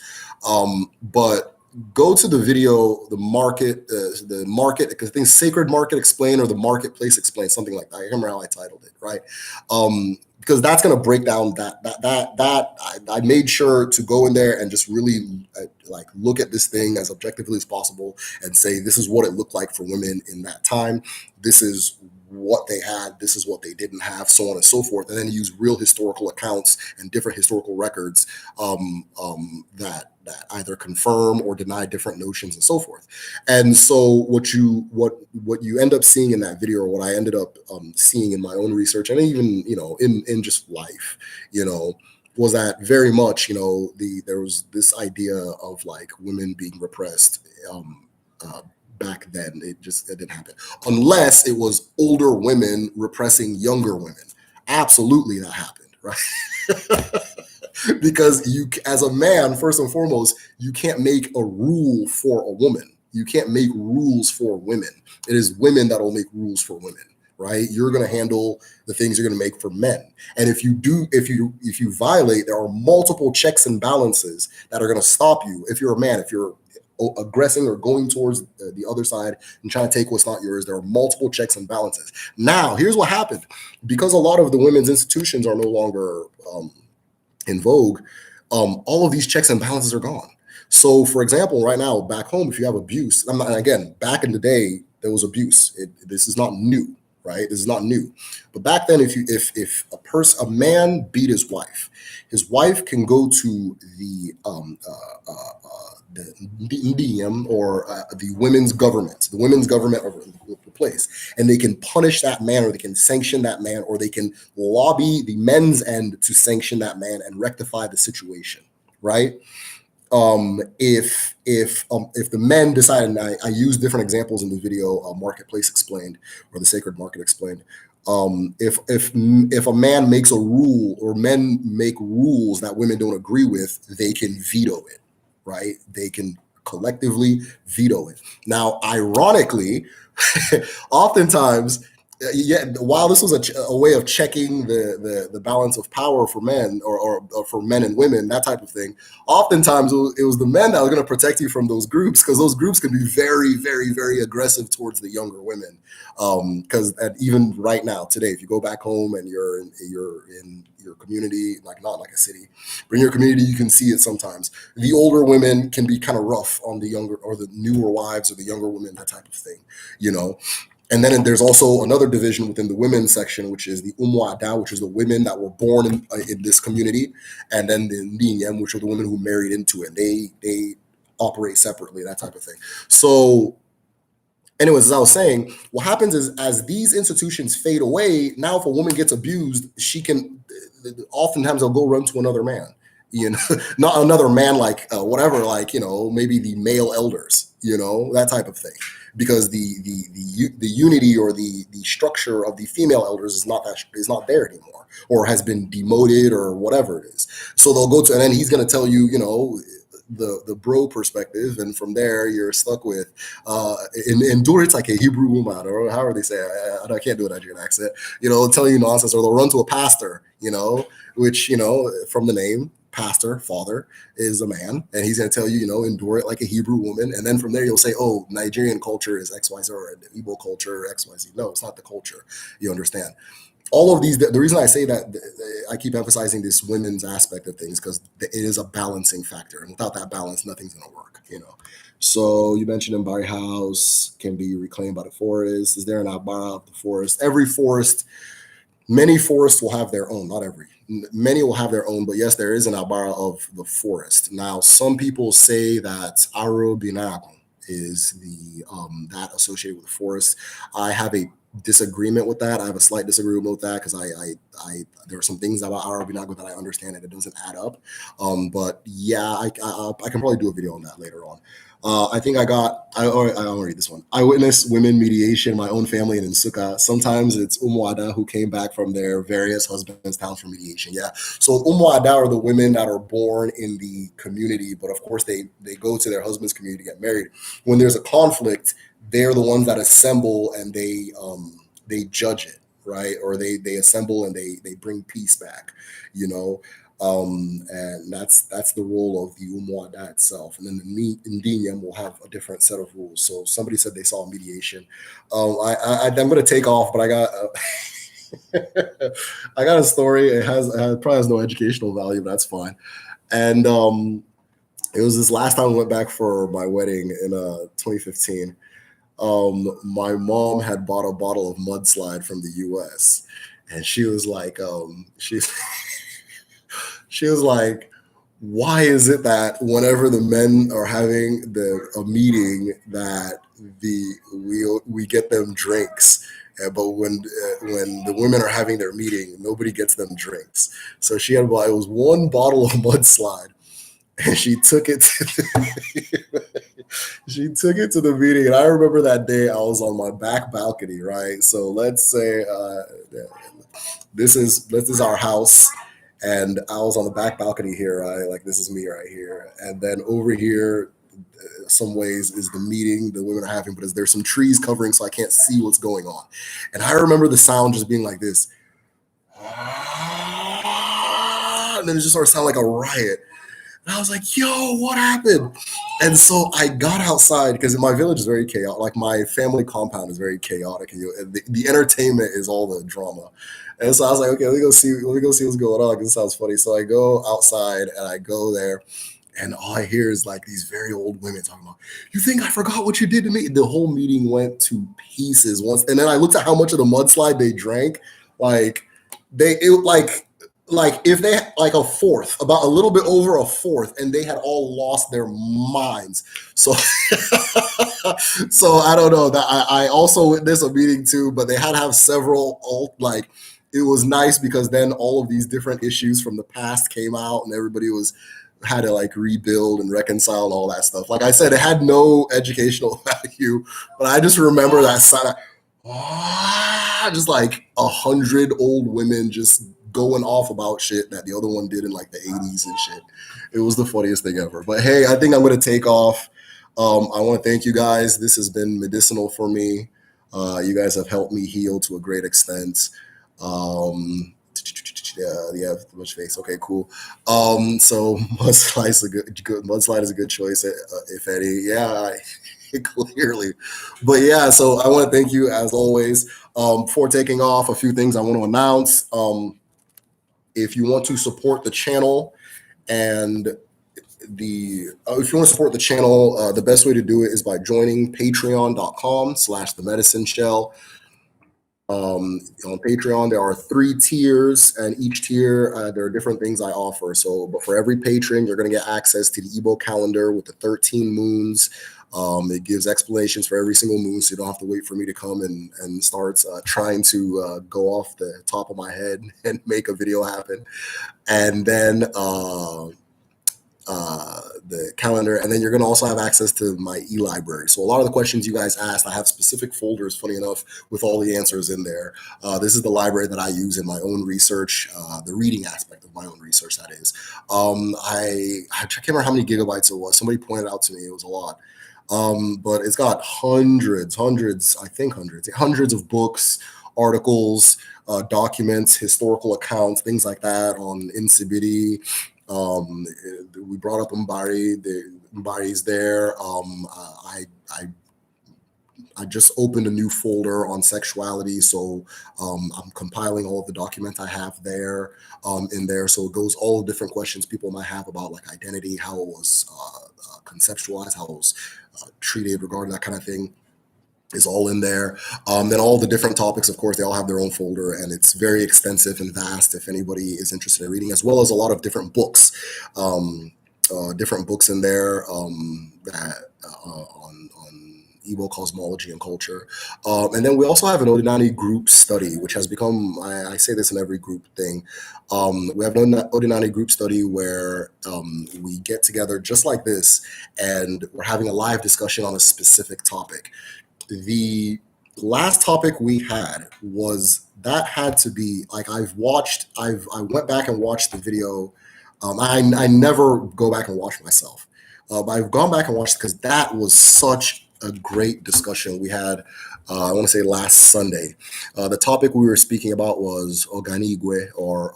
But go to the video, the market, because I think Sacred Market Explained or the Marketplace Explained, something like that. I can't remember how I titled it, right? Because that's going to break down I made sure to go in there and just really like look at this thing as objectively as possible and say, this is what it looked like for women in that time. This is what they had, this is what they didn't have, so on and so forth, and then use real historical accounts and different historical records that either confirm or deny different notions and so forth. And so what you end up seeing in that video, or what I ended up seeing in my own research, and even in just life, was that very much there was this idea of like women being repressed. Back then, it didn't happen unless it was older women repressing younger women. Absolutely, that happened, right? Because you, as a man, first and foremost, you can't make a rule for a woman. You can't make rules for women. It is women that will make rules for women, right? You're going to handle the things you're going to make for men. And if you violate, there are multiple checks and balances that are going to stop you. If you're a man, if you're aggressing or going towards the other side and trying to take what's not yours, there are multiple checks and balances. Now, here's what happened. Because a lot of the women's institutions are no longer in vogue, all of these checks and balances are gone. So, for example, right now, back home, if you have abuse, and again, back in the day, there was abuse. This is not new, right? This is not new. But back then, if a man beat his wife can go to the DEM, or the women's government of the place, and they can punish that man, or they can sanction that man, or they can lobby the men's end to sanction that man and rectify the situation, right? If the men decide, and I use different examples in the video, Marketplace Explained or the Sacred Market Explained. If a man makes a rule, or men make rules that women don't agree with, they can veto it, right? They can collectively veto it. Now, ironically, oftentimes yeah, while this was a way of checking the balance of power for men, or for men and women, that type of thing, oftentimes it was the men that were going to protect you from those groups, because those groups can be very, very, very aggressive towards the younger women. Because even right now, today, if you go back home and you're in your community, like not like a city, but in your community, you can see it sometimes. The older women can be kind of rough on the younger, or the newer wives, or the younger women, that type of thing, you know. And then there's also another division within the women's section, which is the Onwa Alom, which is the women that were born in this community, and then the Ndinyem, which are the women who married into it. They operate separately, that type of thing. So, anyways, as I was saying, what happens is, as these institutions fade away, now if a woman gets abused, she can, oftentimes they'll go run to another man. You know, not another man, like whatever, like, maybe the male elders, that type of thing, because the unity, or the structure of the female elders is not there anymore, or has been demoted, or whatever it is. So they'll go to, and then he's going to tell you, the bro perspective, and from there you're stuck with in Dur, it's like a Hebrew woman, or however they say it. I can't do a Nigerian accent, tell you nonsense, or they'll run to a pastor, which, from the name pastor, father, is a man, and he's going to tell you, endure it like a Hebrew woman. And then from there you'll say, oh, Nigerian culture is XYZ, or Igbo culture XYZ. No, it's not the culture. You understand? All of these, the reason I say that, I keep emphasizing this women's aspect of things, because it is a balancing factor, and without that balance, nothing's going to work. So you mentioned Mbari House can be reclaimed by the forest. Is there an Abara of the forest? Every forest, many forests will have their own, not every, many will have their own, but yes, there is an Abara of the forest. Now, some people say that Aro Binakum is the that associated with the forest. I have a disagreement with that. I have a slight disagreement with that, because I there are some things about Arabinago that I understand and it doesn't add up. But yeah, I can probably do a video on that later on. I think I already read this one. I witnessed women mediation in my own family and in Sukkah. Sometimes it's Umwada who came back from their various husbands' towns for mediation. Yeah. So Umwada are the women that are born in the community, but of course they go to their husband's community to get married. When there's a conflict, they're the ones that assemble, and they judge it, right? Or they assemble, and they bring peace back, and that's the role of the Umuada itself. And then the Ndinyam will have a different set of rules. So somebody said they saw mediation. I'm going to take off, but I got I got a story. It probably has no educational value, but that's fine. And it was this last time I went back for my wedding in 2015. My mom had bought a bottle of mudslide from the US, and she was like, she was like, why is it that whenever the men are having a meeting, that we get them drinks, but when the women are having their meeting, nobody gets them drinks? So she had, well, it was one bottle of mudslide, and she took it to the meeting. And I remember that day I was on my back balcony, right? So let's say this is our house, and I was on the back balcony here, right? Like, this is me right here, and then over here, some ways, is the meeting the women are having, but there's some trees covering, so I can't see what's going on. And I remember the sound just being like this, and then it just started sounding like a riot. And I was like, yo, what happened? And so I got outside, because my village is very chaotic. Like, my family compound is very chaotic. And the entertainment is all the drama. And so I was like, okay, let me go see what's going on, because it sounds funny. So I go outside, and I go there, and all I hear is like these very old women talking about, you think I forgot what you did to me? The whole meeting went to pieces once. And then I looked at how much of the mudslide they drank. Like, like if they like a fourth, about a little bit over a fourth, and they had all lost their minds. So so I don't know, that I also witnessed a meeting too, but they had to have several like, it was nice, because then all of these different issues from the past came out, and everybody had to like rebuild and reconcile and all that stuff. Like I said, it had no educational value, but I just remember that sound, just like 100 old women just going off about shit that the other one did in like the 80s and shit. It was the funniest thing ever. But hey, I think I'm going to take off. I want to thank you guys. This has been medicinal for me. You guys have helped me heal to a great extent. Yeah, too much face. Okay, cool. So mudslide is a good choice, if any. Yeah, clearly. But yeah, so I want to thank you as always. Before taking off, a few things I want to announce. If you want to support the channel and if you want to support the channel, the best way to do it is by joining patreon.com/the medicine shell. On Patreon, there are 3 tiers, and each tier, there are different things I offer. So, but for every patron, you're going to get access to the Igbo calendar with the 13 moons. It gives explanations for every single moon, so you don't have to wait for me to come and start trying to go off the top of my head and make a video happen. And then the calendar, and then you're going to also have access to my e-library. So a lot of the questions you guys asked, I have specific folders, funny enough, with all the answers in there. This is the library that I use in my own research, the reading aspect of my own research, that is. I can't remember how many gigabytes it was. Somebody pointed out to me it was a lot. But it's got hundreds of books, articles, documents, historical accounts, things like that on insibidi. We brought up Mbari. Mbari is there. I just opened a new folder on sexuality, so I'm compiling all of the documents I have there in there. So it goes all the different questions people might have about like identity, how it was conceptualized, how it was treated regarding that kind of thing is all in there. Then all the different topics, of course, they all have their own folder, and it's very extensive and vast if anybody is interested in reading, as well as a lot of different books, in there that on Igbo cosmology and culture. And then we also have an Odinani group study, which has become, I say this in every group thing. We have an Odinani group study where we get together just like this, and we're having a live discussion on a specific topic. The last topic we had had to be like, I went back and watched the video. I never go back and watch myself. But I've gone back and watched because that was such a great discussion we had. I want to say last Sunday. The topic we were speaking about was Oganigwe, or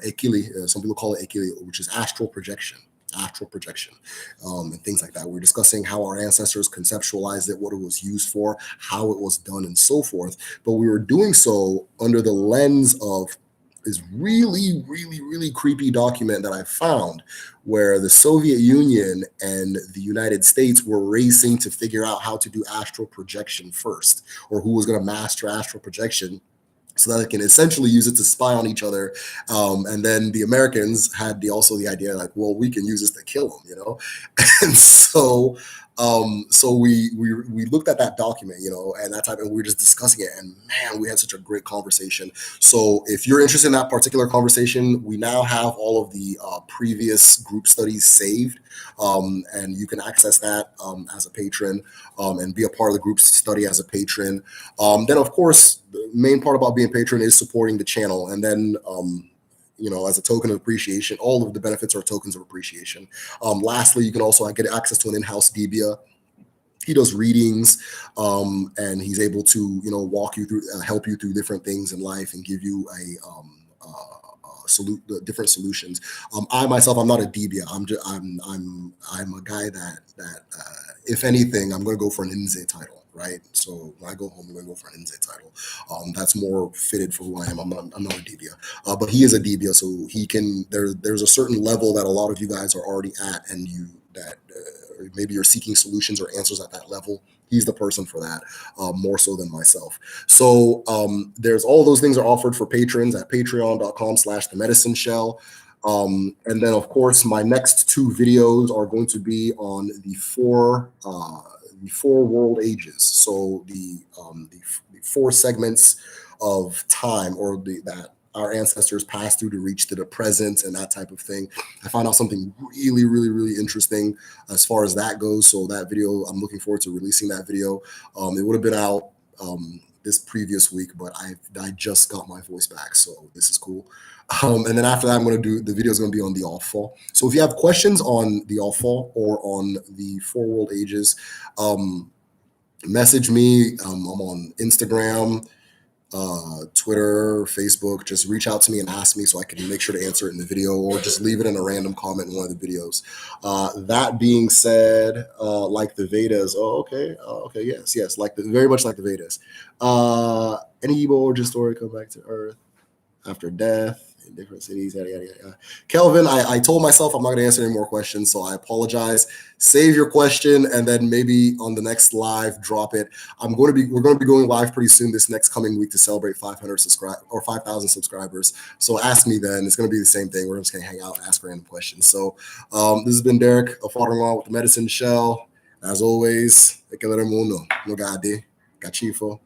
Ekili. Some people call it Ekili, which is astral projection, and things like that. We're discussing how our ancestors conceptualized it, what it was used for, how it was done, and so forth. But we were doing so under the lens of this really, really, really creepy document that I found, where the Soviet Union and the United States were racing to figure out how to do astral projection first, or who was going to master astral projection, so that they can essentially use it to spy on each other. And then the Americans had also the idea, like, well, we can use this to kill them, And so we looked at that document, and that type, and we were just discussing it, and man, we had such a great conversation. So if you're interested in that particular conversation, we now have all of the previous group studies saved, and you can access that as a patron, and be a part of the group study as a patron. Then, of course, the main part about being a patron is supporting the channel, and then as a token of appreciation, all of the benefits are tokens of appreciation. Lastly, you can also get access to an in-house Debia. He does readings, and he's able to, walk you through, help you through different things in life, and give you the different solutions. I myself, I'm not a Debia. I'm a guy that if anything, I'm going to go for an Inze title. Right, so when I go home, I'm going to go for an Inze title. That's more fitted for who I am. I'm not a Debia, but he is a Debia, so he can. There's a certain level that a lot of you guys are already at, and maybe you're seeking solutions or answers at that level. He's the person for that, more so than myself. So there's all those things are offered for patrons at patreon.com/the medicine shell. And then, of course, my next 2 videos are going to be on the four world ages. So the 4 segments of time, or that our ancestors passed through to reach to the present, and that type of thing. I found out something really, really, really interesting as far as that goes. So that video, I'm looking forward to releasing that video. It would have been out this previous week, but I just got my voice back, so this is cool. And then after that, I'm going to do the video is going to be on the Offal. So if you have questions on the Offal or on the 4 world ages, message me. I'm on Instagram, Twitter, Facebook. Just reach out to me and ask me so I can make sure to answer it in the video, or just leave it in a random comment in one of the videos. That being said, like the Vedas. Oh, okay. Okay. Yes. Very much like the Vedas. Any evil origin story come back to Earth after death in different cities, yada, yada, yada. Kelvin, I told myself I'm not going to answer any more questions, so I apologize. Save your question, and then maybe on the next live, drop it. We're going to be going live pretty soon this next coming week to celebrate 5,000 subscribers. So ask me then. It's going to be the same thing. We're just going to hang out and ask random questions. So this has been Derek, a father-in-law with the Medicine Shell. As always, hay que ver el mundo. No gade, cachifo.